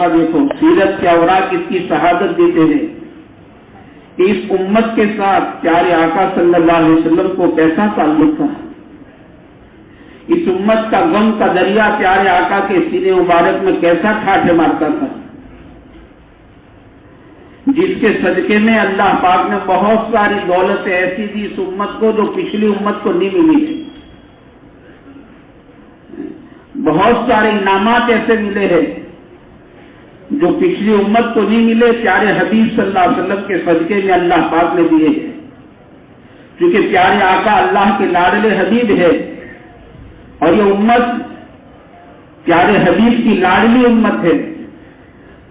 دیکھو سیرت کے اوراق اس کی شہادت دیتے ہیں کہ اس امت کے ساتھ پیارے آقا صلی اللہ علیہ وسلم کو کیسا تعلق تھا. اس امت کا غم کا دریا پیارے آقا کے سینے مبارک میں کیسا ٹھاٹھے مارتا تھا، جس کے صدقے میں اللہ پاک نے بہت ساری دولتیں ایسی دی اس امت کو جو پچھلی امت کو نہیں ملی ہے. بہت سارے انعامات ایسے ملے ہیں جو پچھلی امت کو نہیں ملے، پیارے حبیب صلی اللہ علیہ وسلم کے صدقے میں اللہ پاک نے دیے ہیں. کیونکہ پیارے آقا اللہ کے لاڈلے حبیب ہے اور یہ امت پیارے حبیب کی لاڈلی امت ہے،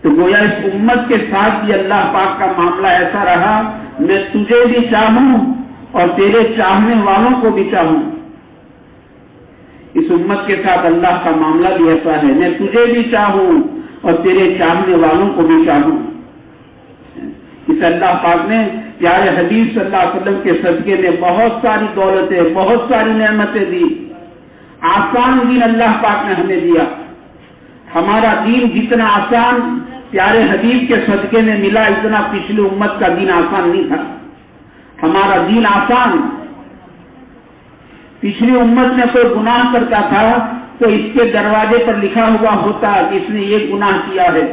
تو گویا اس امت کے ساتھ بھی اللہ پاک کا معاملہ ایسا رہا، میں تجھے بھی چاہوں اور تیرے چاہنے والوں کو بھی چاہوں. اس امت کے ساتھ اللہ کا معاملہ بھی ایسا ہے، میں تجھے بھی چاہوں اور تیرے چاہنے والوں کو بھی چاہوں. اس اللہ پاک نے پیارے حبیب صلی اللہ علیہ وسلم کے صدقے میں بہت ساری دولتیں، بہت ساری نعمتیں دی. آسان دین اللہ پاک نے ہمیں دیا. ہمارا دین جتنا آسان پیارے حبیب کے صدقے میں ملا، اتنا پچھلی امت کا دین آسان نہیں تھا. ہمارا دین آسان. پچھلی امت میں کوئی گناہ کرتا تھا تو اس کے دروازے پر لکھا ہوا ہوتا کہ اس نے یہ گناہ کیا ہے،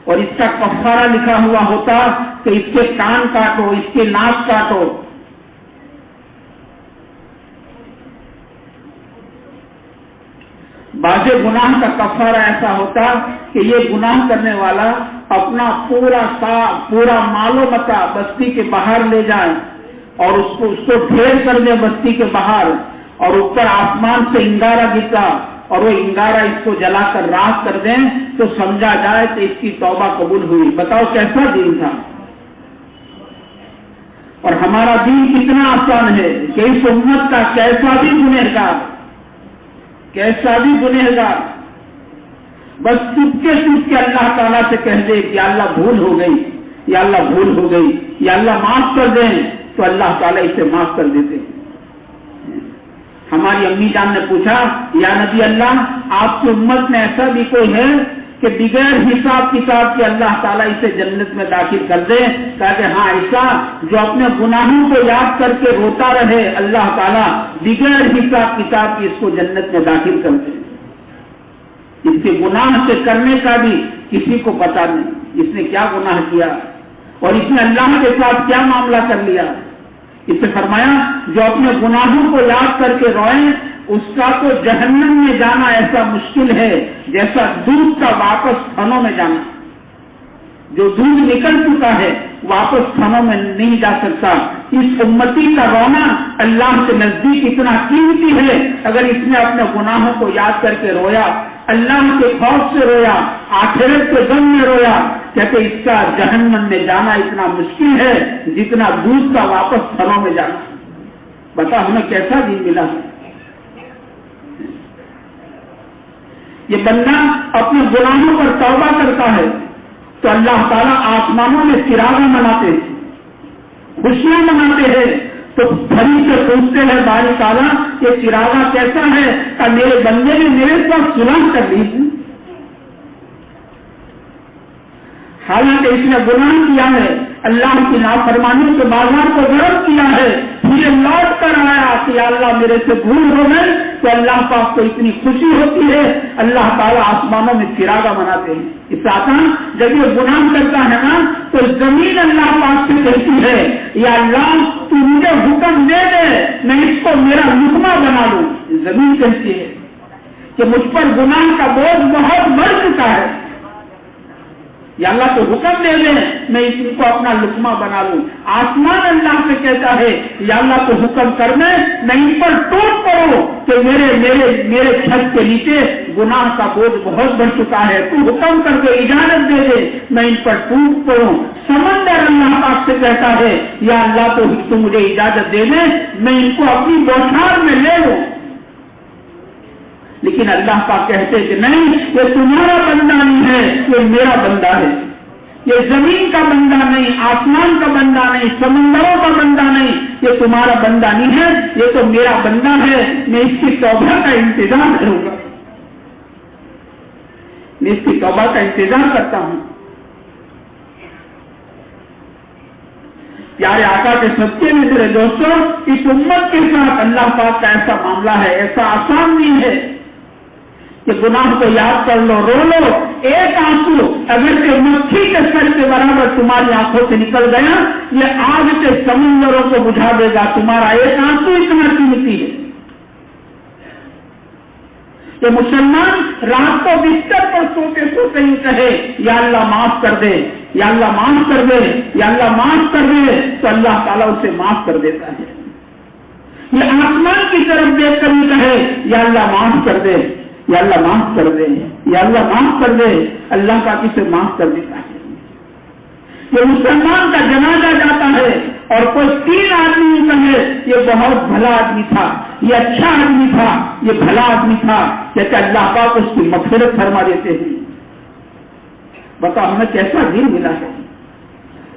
اور اس کا کفارہ لکھا ہوا ہوتا کہ اس کے کان کاٹو، اس کے ناک کاٹو. بعض گناہ کا کفارہ ایسا ہوتا کہ یہ گناہ کرنے والا اپنا پورا مال و متاع بستی کے باہر لے جائے اور اس کو ڈھیر کر دے بستی کے باہر، اور اوپر آسمان سے انگارہ گرتا اور وہ انگارہ اس کو جلا کر راکھ کر دیں تو سمجھا جائے کہ اس کی توبہ قبول ہوئی. بتاؤ کیسا دین تھا. اور ہمارا دین کتنا آسان ہے کہ اس امت کا کیسا بھی گنہگار بس چپ کے اللہ تعالیٰ سے کہہ دے کہ یا اللہ بھول ہو گئی، یا اللہ بھول ہو گئی، یا اللہ معاف کر دیں، تو اللہ تعالیٰ اسے معاف کر دیتے. ہماری امی جان نے پوچھا یا نبی اللہ، آپ کی امت میں ایسا بھی کوئی ہے کہ بغیر حساب کتاب کے اللہ تعالیٰ اسے جنت میں داخل کر دے؟ کہا کہ ہاں، ایسا جو اپنے گناہوں کو یاد کر کے روتا رہے، اللہ تعالیٰ بغیر حساب کتاب کی اس کو جنت میں داخل کر دے. اس کے گناہ سے کرنے کا بھی کسی کو پتا نہیں، اس نے کیا گناہ کیا اور اس نے اللہ کے ساتھ کیا معاملہ کر لیا. اس سے فرمایا جو اپنے گناہوں کو یاد کر کے روئے اس کا تو جہنم میں جانا ایسا مشکل ہے جیسا دودھ کا واپس تھنوں میں جانا. جو دودھ نکل چکا ہے واپس تھنوں میں نہیں جا سکتا. اس امتی کا رونا اللہ کے نزدیک اتنا قیمتی ہے. اگر اس نے اپنے گناہوں کو یاد کر کے رویا، اللہ کے خوف سے رویا، آخرت کے غم میں رویا، کہتے اس کا جہنم میں جانا اتنا مشکل ہے جتنا دودھ کا واپس تھنوں میں جانا. بتا ہمیں کیسا دین ملا ہے. یہ بندہ اپنے گناہوں پر توبہ کرتا ہے تو اللہ تعالیٰ آسمانوں میں چراغاں مناتے ہیں، خوشیاں مناتے ہیں. تو بھری سے پوچھتے ہیں باری تعالیٰ یہ چراغاں کیسا ہے؟ کہ میرے بندے نے میرے ساتھ صلح کر لی تھی، حالانکہ اس نے گناہ کیا ہے، اللہ کی نافرمانی کے بازار کو غلط کیا ہے، پھر لوٹ کر آیا کہ یا اللہ میرے سے بھول ہو گئے، تو اللہ پاک کو اتنی خوشی ہوتی ہے، اللہ تعالیٰ آسمانوں میں چراغاں مناتے ہیں. اس آسان جب یہ گناہ کرتا ہے نا تو زمین اللہ پاک سے کہتی ہے یا اللہ تو مجھے حکم دے دے میں اس کو میرا لقمہ بنا لوں. زمین کہتی ہے کہ مجھ پر گناہ کا بوجھ بہت بڑھ چکا ہے، یا اللہ تو حکم دے دے میں اس کو اپنا لقمہ بنا لوں. آسمان اللہ سے کہتا ہے یا اللہ تو حکم کر دے میں ان پر ٹوٹ پڑوں کہ میرے چھت کے نیچے گناہ کا بوجھ بہت بڑھ چکا ہے، تو حکم کر کے اجازت دے دے میں ان پر ٹوٹ پڑوں. سمندر اللہ پاک سے کہتا ہے یا اللہ تو مجھے اجازت دے دے میں ان کو اپنی بوچھار میں لے لوں. لیکن اللہ پاک کہتے کہ نہیں، یہ تمہارا بندہ نہیں ہے، یہ میرا بندہ ہے. یہ زمین کا بندہ نہیں، آسمان کا بندہ نہیں، سمندروں کا بندہ نہیں، یہ تمہارا بندہ نہیں ہے، یہ تو میرا بندہ ہے. میں اس کی توبہ کا انتظام کروں گا. میں اس کی توبہ کا انتظار کرتا ہوں. پیارے آقا کے صدقے میں میرے دوستوں اس امت کے ساتھ اللہ پاک کا ایسا معاملہ ہے، ایسا آسان نہیں ہے کہ گناہ کو یاد کر لو، رو لو، ایک آنسو اگر کہ مکھی کے سر کے برابر تمہاری آنکھوں سے نکل گیا یہ آگ کے سمندروں کو بجھا دے گا. تمہارا ایک آنسو اتنا قیمتی ہے. کہ مسلمان رات کو بستر پر سوتے سوتے ہی کہے یا اللہ معاف کر دے، یا اللہ معاف کر دے، یا اللہ معاف کر دے، تو اللہ تعالیٰ اسے معاف کر دیتا ہے. یہ آسمان کی طرف دیکھ کر ہی کہے یا اللہ معاف کر دے، یا اللہ معاف کر دے، یا اللہ معاف کر دے، اللہ کا اسے معاف کر دیتا ہے. یہ مسلمان کا جنازہ جاتا ہے اور کوئی 3 آدمی کہے یہ بہت بھلا آدمی تھا، یہ اچھا آدمی تھا، یہ بھلا آدمی تھا، کہتے اللہ پاک اس کی مغفرت فرما دیتے ہیں. بتا ہمیں کیسا دین ملا ہے.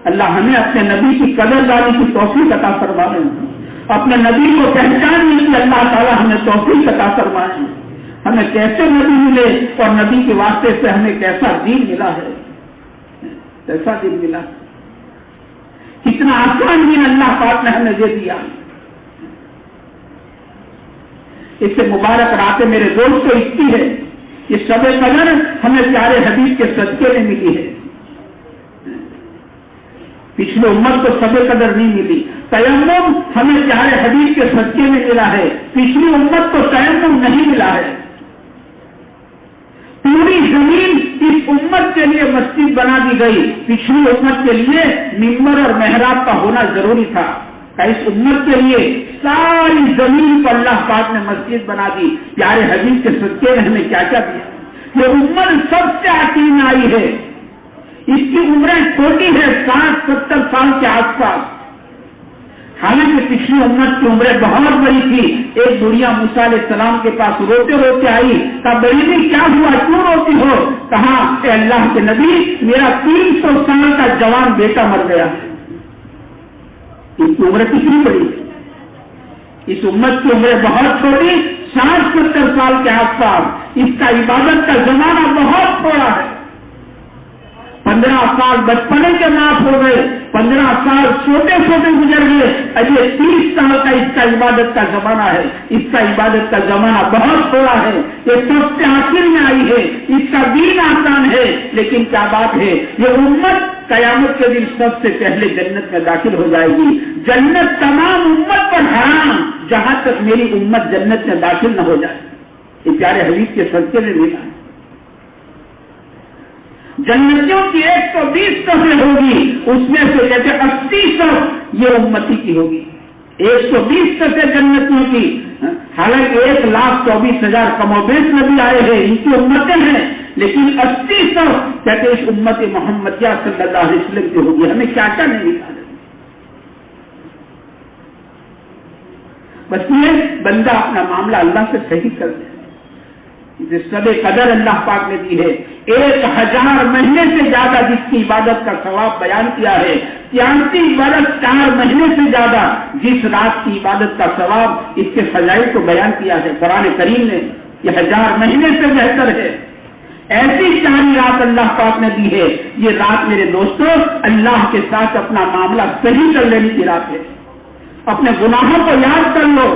اللہ ہمیں اپنے نبی کی قدر دانی کی توفیق عطا فرما رہے ہیں. اپنے نبی کو پہچاننے کی اللہ تعالیٰ ہمیں توفیق عطا فرمائے. ہمیں کیسے نبی ملے اور نبی کے واسطے سے ہمیں کیسا دین ملا ہے، کیسا دین ملا. کتنا آسان دین اللہ پاک نے ہمیں دے دیا. اس سے مبارک راتیں میرے دوستوں اتنی ہے. یہ شب قدر ہمیں پیارے حبیب کے صدقے میں ملی ہے. پچھلے امت کو شب قدر نہیں ملی. تیمم ہمیں پیارے حبیب کے صدقے میں ملا ہے. پچھلی امت کو تیمم نہیں ملا ہے. پوری زمین اس امت کے لیے مسجد بنا دی گئی. پچھلی امت کے لیے ممبر اور محراب کا ہونا ضروری تھا. اس امت کے لیے ساری زمین پر اللہ پاک نے مسجد بنا دی. پیارے حبیب کے صدقے میں ہمیں کیا کیا دیا. یہ امت سب سے آتی آئی ہے. اس کی عمریں چھوٹی ہے، 60-70 سال کے آس پاس. حالانکہ پچھلی امت کی عمریں بہت بڑی تھی. ایک بڑھیا موسیٰ علیہ السلام کے پاس روتے روتے آئی. کہا بڑی کیا ہوا، کیوں روتی ہو؟ کہا کہ اللہ کے نبی میرا 300 سال کا جوان بیٹا مر گیا. اس کی عمریں کتنی بڑی ہے. اس امت کی عمریں بہت چھوٹی، 60-70 سال کے آس پاس. اس کا عبادت کا زمانہ بہت تھوڑا ہے. 15 سال بچپنے کے معاف ہو گئے، 15 سال چھوٹے چھوٹے گزر گئے. ابھی 30 سال کا اس کا عبادت کا زمانہ ہے. اس کا عبادت کا زمانہ بہت تھوڑا ہے. یہ سب سے آخر میں آئی ہے. اس کا دین آسان ہے، لیکن کیا بات ہے، یہ امت قیامت کے دن سب سے پہلے جنت میں داخل ہو جائے گی. جنت تمام امت پر حرام جہاں تک میری امت جنت میں داخل نہ ہو جائے. یہ پیارے حبیب کے صدقے میں ملا ہے. جنتیوں کی 120 صفیں ہوگی، اس میں سے کہتے 80 صف یہ امتی کی ہوگی. 120 صفیں جنتیوں کی. حالانکہ 1,24,000 کم و بیش نبی آئے ہیں، ان کی امتیں ہیں، لیکن 80 صف کہتے اس امت محمدیہ صلی اللہ علیہ وسلم کی ہوگی. ہمیں کیا کیا نہیں ملا. بس یہ بندہ اپنا معاملہ اللہ سے صحیح کر دے. شب قدر اللہ پاک نے دی ہے. 1000 مہینے سے زیادہ جس کی عبادت کا ثواب بیان کیا ہے. 33 برس 4 مہینے سے زیادہ جس رات کی عبادت کا ثواب، اس کے فضائل کو بیان کیا ہے قرآن کریم نے. یہ 1000 مہینے سے بہتر ہے. ایسی پیاری رات اللہ پاک نے دی ہے. یہ رات میرے دوستوں اللہ کے ساتھ اپنا معاملہ صحیح کر لینے کی رات ہے. اپنے گناہوں کو یاد کر لو.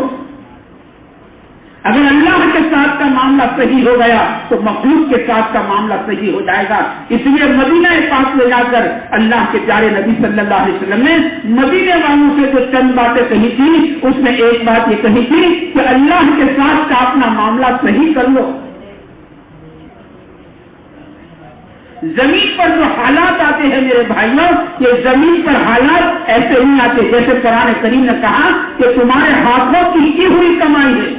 اگر اللہ کے ساتھ کا معاملہ صحیح ہو گیا تو مخلوق کے ساتھ کا معاملہ صحیح ہو جائے گا. اس لیے مدینہ پاک لے جا کر اللہ کے پیارے نبی صلی اللہ علیہ وسلم نے مدینے والوں سے جو چند باتیں کہی تھی، اس میں ایک بات یہ کہی تھی کہ اللہ کے ساتھ کا اپنا معاملہ صحیح کر لو. زمین پر جو حالات آتے ہیں میرے بھائیوں، یہ زمین پر حالات ایسے نہیں آتے جیسے قرآن کریم نے کہا کہ تمہارے ہاتھوں کی ہوئی کمائی ہے.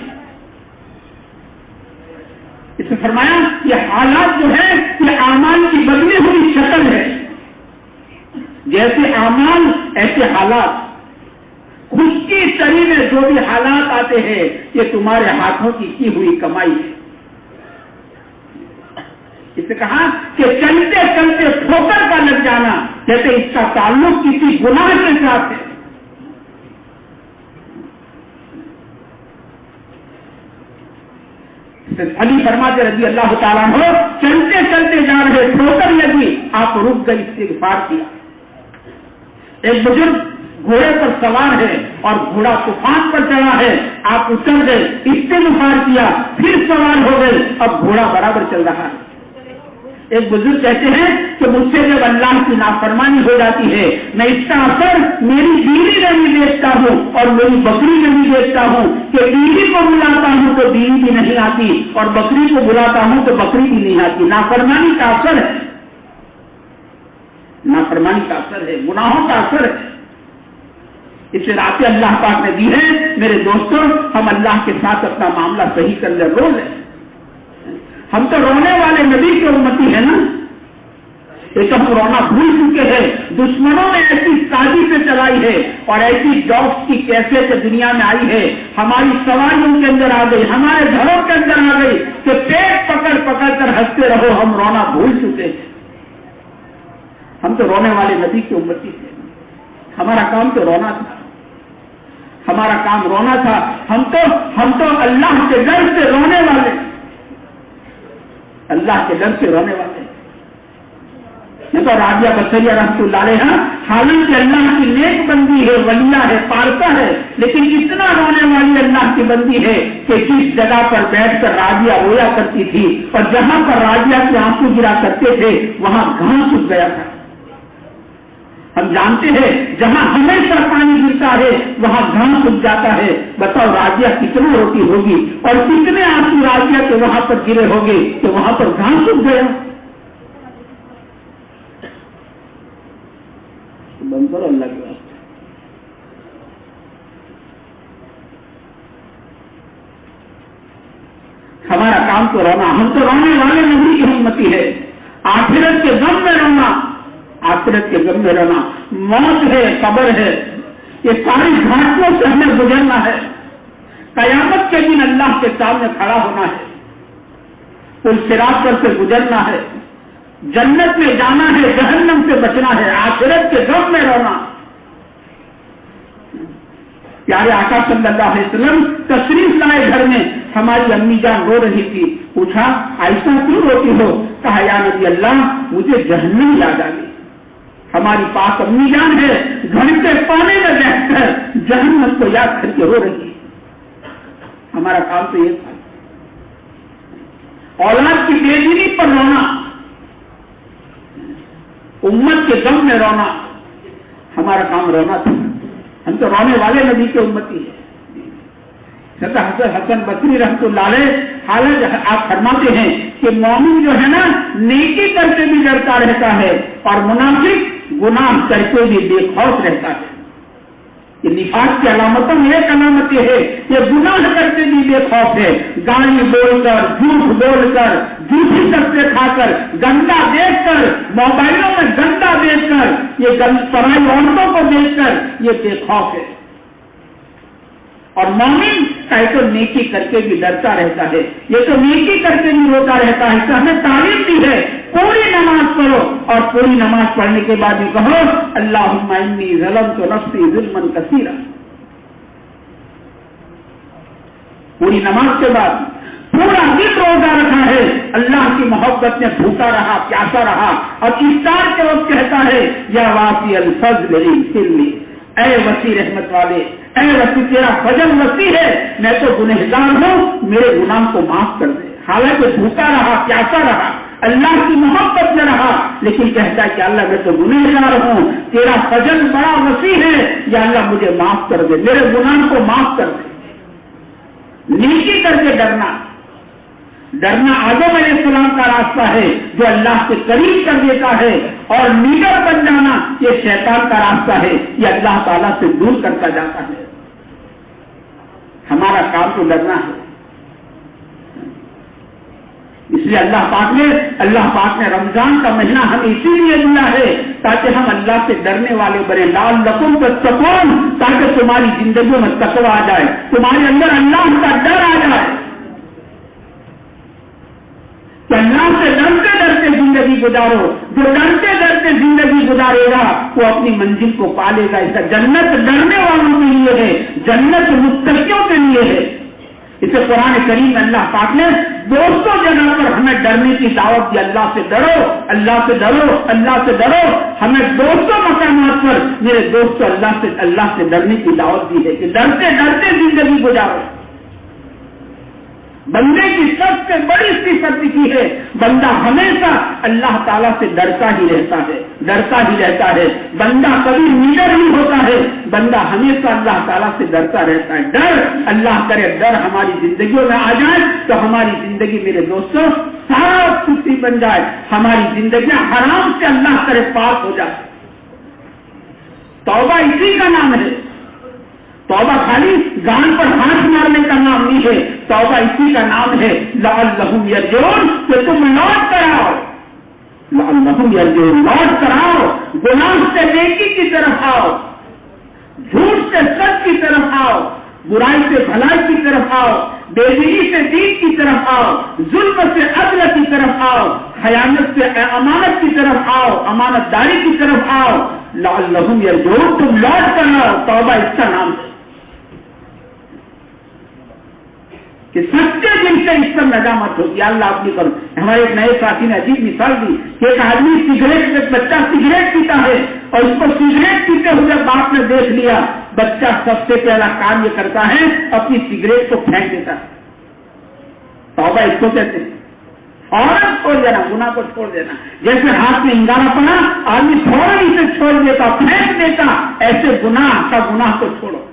اس نے فرمایا یہ حالات جو ہے یہ اعمال کی بدلی ہوئی شکل ہے. جیسے اعمال ایسے حالات. خشکی سری میں جو بھی حالات آتے ہیں یہ تمہارے ہاتھوں کی ہوئی کمائی ہے. اس نے کہا کہ چلتے چلتے ٹھوکر کا لگ جانا، جیسے اس کا تعلق کسی گناہ کے ساتھ ہے. علی فرماتے رضی اللہ تعالیٰ عنہ چلتے چلتے جا رہے، ٹھوکر لگی، آپ رک گئے، استغفار کیا۔ ایک بزرگ گھوڑے پر سوار ہے اور گھوڑا طوفان پر چڑھا ہے، آپ اتر گئے، استغفار کیا، پھر سوار ہو گئے، اب گھوڑا برابر چل رہا ہے۔ ایک بزرگ کہتے ہیں کہ مجھ سے جب اللہ کی نافرمانی ہو جاتی ہے، میں اس کا اثر میری بیوی میں بھی دیکھتا ہوں اور میری بکری میں بھی دیکھتا ہوں کہ بیوی کو بلاتا ہوں تو بیوی بھی نہیں آتی اور بکری کو بلاتا ہوں تو بکری بھی نہیں آتی۔ نافرمانی کا اثر ہے، نافرمانی کا اثر ہے، گناہوں کا اثر ہے۔ اسے راتیں اللہ پاک نے دی ہے۔ میرے دوستوں، ہم اللہ کے ساتھ اپنا معاملہ صحیح کر لیں، رو لیں۔ ہم تو رونے والے نبی کے امتی ہیں نا، ایک ہم رونا بھول چکے ہیں۔ دشمنوں نے ایسی سازش چلائی ہے اور ایسی جابس کی کیفیت دنیا میں آئی ہے، ہماری سواریوں کے اندر آ گئی، ہمارے گھروں کے اندر آ گئی کہ پیٹ پکڑ پکڑ کر ہنستے رہو، ہم رونا بھول چکے ہیں۔ ہم تو رونے والے نبی کی امتی تھے، ہمارا کام تو رونا تھا، ہمارا کام رونا تھا۔ ہم تو اللہ کے ڈر سے رونے والے، اللہ کے ڈر سے رونے والے۔ میں تو رابعہ بصریہ رحمۃ اللہ علیہ، حالانکہ اللہ کی نیک بندی ہے، ولیہ ہے، پارسا ہے، لیکن اتنا رونے والی اللہ کی بندی ہے کہ جس جگہ پر بیٹھ کر رابعہ رویا کرتی تھی اور جہاں پر رابعہ کے آنسو گرا کرتے تھے وہاں گھاس اگ گیا تھا۔ ہم جانتے ہیں جہاں ہمیشہ پانی گرتا ہے وہاں گھاس اگ جاتا ہے۔ بتاؤ رابعہ کتنا روتی ہوگی اور کتنے آنسو رابعہ کے وہاں پر گرے ہوگے کہ وہاں پر گھاس اگ گیا۔ بند کرو اللہ کے واسطے۔ ہمارا کام تو رونا، ہم تو رونے والے نبی کی امتی ہے۔ آخرت کے غم میں رونا، آخرت کے غم میں رونا، موت ہے، قبر ہے، یہ ساری گھاٹیوں سے ہمیں گزرنا ہے۔ قیامت کے دن اللہ کے سامنے کھڑا ہونا ہے، پل صراط پر سے گزرنا ہے، جنت میں جانا ہے، جہنم سے بچنا ہے، آخرت کے غم میں رونا۔ پیارے آقا صلی اللہ علیہ وسلم تشریف لائے گھر میں، ہماری امی جان رو رہی تھی، پوچھا ایسا کیوں روتی ہو؟ کہا یا نبی اللہ مجھے جہنم یاد آ گئی۔ ہماری پاک امی جان ہے، گھنٹے پانی میں بیٹھ کر جہنم کو یاد کر کے رو رہی ہے۔ ہمارا کام تو یہ تھا، اولاد کی بے دینی پر رونا، امت کے غم میں رونا، ہمارا کام رونا تھا۔ ہم تو رونے والے نبی کے امتی ہیں۔ حسن بصری رحمۃ اللہ علیہ حالانکہ آپ فرماتے ہیں کہ مومن جو ہے نا نیکی کر کے بھی ڈرتا رہتا ہے اور منافق گناہ کر کے بھی بے خوف رہتا ہے۔ یہ نفاق کی علامتوں میں ایک علامت یہ ہے کہ گناہ کر کے بھی بے خوف ہے، گالی بول کر، جھوٹ بول کر، جھوٹی سبزے کھا کر، گندا دیکھ کر، موبائلوں میں گندا دیکھ کر، یہ پرائی عورتوں کو دیکھ کر یہ بے خوف ہے۔ اور مومن تو نیکی کر کے بھی ڈرتا رہتا ہے، یہ تو نیکی کر کے بھی روتا رہتا ہے۔ کہ ہمیں تعلیم دی ہے پوری نماز پڑھو اور پوری نماز پڑھنے کے بعد یہ کہو اللہم انی ظلمت نفسی ظلما کثیرا۔ پوری نماز کے بعد پورا دن روزہ رکھا ہے، اللہ کی محبت میں بھوکا رہا، پیاسا رہا، اور افطار کے وقت کہتا ہے یا واسی الفضل اغفر لی، اے وسیع رحمت والے، اے وسیع تیرا فضل وسیع ہے، میں تو گنہگار ہوں، میرے گناہ کو معاف کر دے۔ حالانکہ بھوکا رہا، پیاسا رہا، اللہ کی محبت میں رہا، لیکن کہتا ہے کہ اللہ میں تو گنہگار ہوں، تیرا فضل بڑا وسیع ہے، یا اللہ مجھے معاف کر دے، میرے گناہ کو معاف کر دے۔ نیکی کر کے ڈرنا آدم علیہ السلام کا راستہ ہے جو اللہ کے قریب کر دیتا ہے، اور نیڈر بن جانا یہ شیطان کا راستہ ہے، یہ اللہ تعالیٰ سے دور کرتا جاتا ہے۔ ہمارا کام تو ڈرنا ہے۔ اس لیے اللہ پاک نے رمضان کا مہینہ ہمیں اسی لیے دیا ہے تاکہ ہم اللہ سے ڈرنے والے بنے، لعلکم تتقون، تاکہ تمہاری زندگیوں میں تقوی آ جائے، تمہارے اندر اللہ کا ڈر آ جائے کہ اللہ سے ڈرتے ڈرتے زندگی گزارو۔ جو ڈرتے ڈرتے زندگی گزارے گا وہ اپنی منزل کو پا لے گا۔ اس کا جنت ڈرنے والوں کے لیے ہے، جنت متقیوں کے لیے ہے۔ اسے قرآن کریم میں اللہ پاک نے 200 جگہ پر ہمیں ڈرنے کی دعوت دی، اللہ سے ڈرو، اللہ سے ڈرو، اللہ سے ڈرو۔ ہمیں 200 مقامات پر میرے دوستوں اللہ سے ڈرنے کی دعوت دی ہے کہ ڈرتے ڈرتے زندگی گزارو۔ بندے کی سب سے بڑی صفت کی ہے بندہ ہمیشہ اللہ تعالیٰ سے ڈرتا ہی رہتا ہے، ڈرتا ہی رہتا ہے۔ بندہ کبھی نیڈر نہیں ہوتا ہے، بندہ ہمیشہ اللہ تعالیٰ سے ڈرتا رہتا ہے۔ ڈر، اللہ کرے ڈر ہماری زندگیوں میں آ جائے تو ہماری زندگی میرے دوستوں سارا خوشی بن جائے، ہماری زندگیاں حرام سے اللہ کرے پاک ہو جائے۔ توبہ اسی کا نام ہے۔ توبہ خالی گان پر ہاتھ مارنے کا نام نہیں ہے، توبہ اسی کا نام ہے لعلہم یرجعون، کہ تم لوٹ کر آؤ، لعلہم یرجعون، لوٹ کر آؤ، گناہ سے نیکی کی طرف آؤ، جھوٹ سے سچ کی طرف آؤ، برائی سے بھلائی کی طرف آؤ، بے دینی سے دین کی طرف آؤ، ظلم سے عدل کی طرف آؤ، خیانت سے امانت کی طرف آؤ، امانت داری کی طرف آؤ۔ لعلہم یرجعون، تم لوٹ کر آؤ، توبہ اس کا نام ہے کہ سچے دل سے اس پر ندامت ہوتی ہے، اللہ اپنی کرو۔ ہمارے ایک نئے ساتھی نے عجیب مثال دی کہ ایک آدمی ایک بچہ سگریٹ پیتا ہے اور اس کو سگریٹ پیتے ہوئے باپ نے دیکھ لیا، بچہ سب سے پہلا کام یہ کرتا ہے اپنی سگریٹ کو پھینک دیتا ہے۔ توبہ اس کو کہتے ہیں، فوراً چھوڑ دینا، گناہ کو چھوڑ دینا۔ جیسے ہاتھ میں انگارہ پڑا، آدمی فوراً اسے چھوڑ دیتا، پھینک دیتا، ایسے گناہ کو چھوڑو،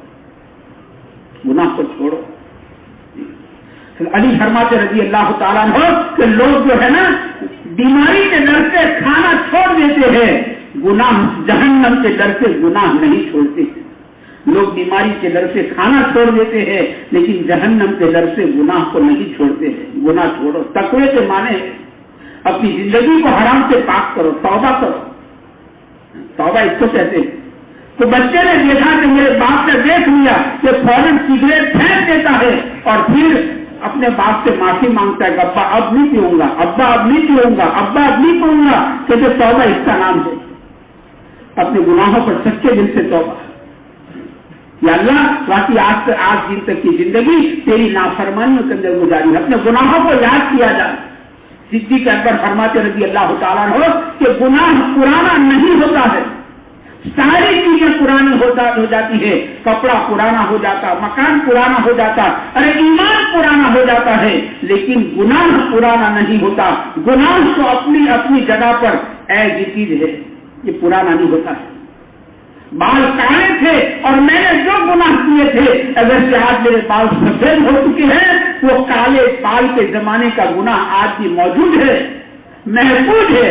گناہ کو چھوڑو۔ علی فرماتے رضی اللہ تعالیٰ عنہ کہ لوگ جو ہے نا بیماری کے ڈر سے کھانا چھوڑ دیتے ہیں، گناہ جہنم کے ڈر سے گناہ نہیں چھوڑتے۔ لوگ بیماری کے ڈر سے کھانا چھوڑ دیتے ہیں لیکن جہنم کے ڈر سے گناہ کو نہیں چھوڑتے ہیں۔ گناہ چھوڑو، تقوی کے معنی اپنی زندگی کو حرام سے پاک کرو، توبہ کرو۔ توبہ اس کو کہتے ہیں۔ تو بچے نے دیکھا کہ میرے باپ نے دیکھ لیا کہ فوراً سگریٹ پھینک دیتا ہے اور پھر اپنے باپ سے معافی مانگتا ہے کہ ابا اب نہیں پیوں گا، ابا اب نہیں پیوں گا، ابا اب نہیں پیوں گا، کہ توبہ اس کا نام ہے۔ اپنے گناہوں پر سچے دل سے توبہ، یا اللہ باقی آج دن تک کی زندگی تیری نافرمانیوں کے اندر گزاری ہے، اپنے گناہوں کو یاد کیا جائے۔ صدیق اکبر فرماتے رضی اللہ تعالیٰ عنہ کہ گناہ پرانا نہیں ہوتا ہے، ساری چیزیں پرانی ہو جاتی ہے، کپڑا پرانا ہو جاتا، مکان پرانا ہو جاتا، ارے ایمان پرانا ہو جاتا ہے، لیکن گناہ پرانا نہیں ہوتا۔ گناہ تو اپنی جگہ پر ایسی چیز ہے، یہ پرانا نہیں ہوتا ہے۔ بال کالے تھے اور میں نے جو گناہ کیے تھے اگر سے آج میرے بال سفید ہو چکے ہیں، وہ کالے بال کے زمانے کا گناہ آج بھی موجود ہے، محفوظ ہے۔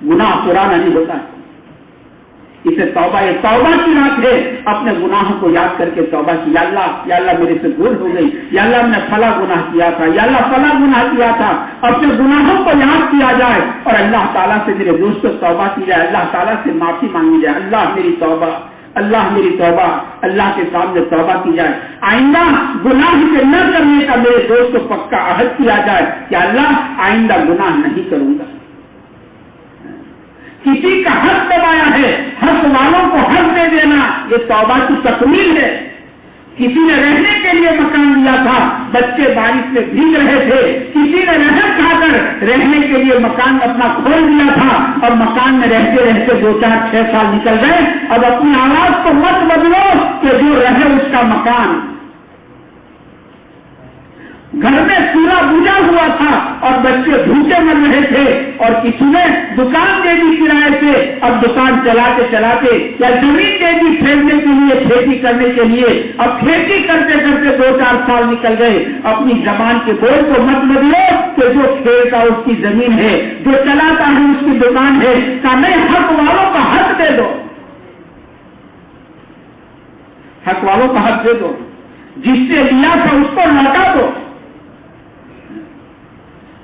گناہ پرانا نہیں ہوتا ہے، اسے توبہ کی بات ہے۔ اپنے گناہوں کو یاد کر کے توبہ کی، یا اللہ میرے سے بھول ہو گئی، یا اللہ میں فلاں گناہ کیا تھا، یا اللہ فلاں گناہ کیا تھا۔ اپنے گناہوں کو یاد کیا جائے اور اللہ تعالیٰ سے میرے دوست توبہ کی جائے، اللہ تعالیٰ سے معافی مانگی جائے، اللہ میری توبہ، اللہ میری توبہ، اللہ کے سامنے توبہ کی جائے۔ آئندہ گناہ سے نہ کرنے کا میرے دوست کو پکا عہد کیا جائے کہ اللہ آئندہ گناہ نہیں کروں گا۔ کسی کا حق دبایا ہے، حق والوں کو حق دے دینا، یہ توبہ کی تکمیل ہے۔ کسی نے رہنے کے لیے مکان دیا تھا، بچے بارش میں بھیگ رہے تھے، کسی نے رحم کھا کر رہنے کے لیے مکان اپنا کھول دیا تھا اور مکان میں رہتے رہتے 2 4 6 سال نکل گئے۔ اب اپنی آواز کو مت بدلو کہ جو رہے اس کا مکان۔ گھر میں سورا بجھا ہوا تھا اور بچے بھوکے مر رہے تھے اور کسی نے دکان دے دی کرائے سے، اب دکان چلاتے چلاتے یا زمین دے دی پھیرنے کے لیے، کھیتی کرنے کے لیے، اب کھیتی کرتے کرتے 2 4 سال نکل گئے۔ اپنی زبان کے بول کو مت بدلو کہ جو کھیلتا اس کی زمین ہے، جو چلاتا ہے اس کی دکان ہے، کہ نہیں، حق والوں کا حق دے دو، حق والوں کا حق دے دو، جس سے لیا تھا اس کو لوٹا دو۔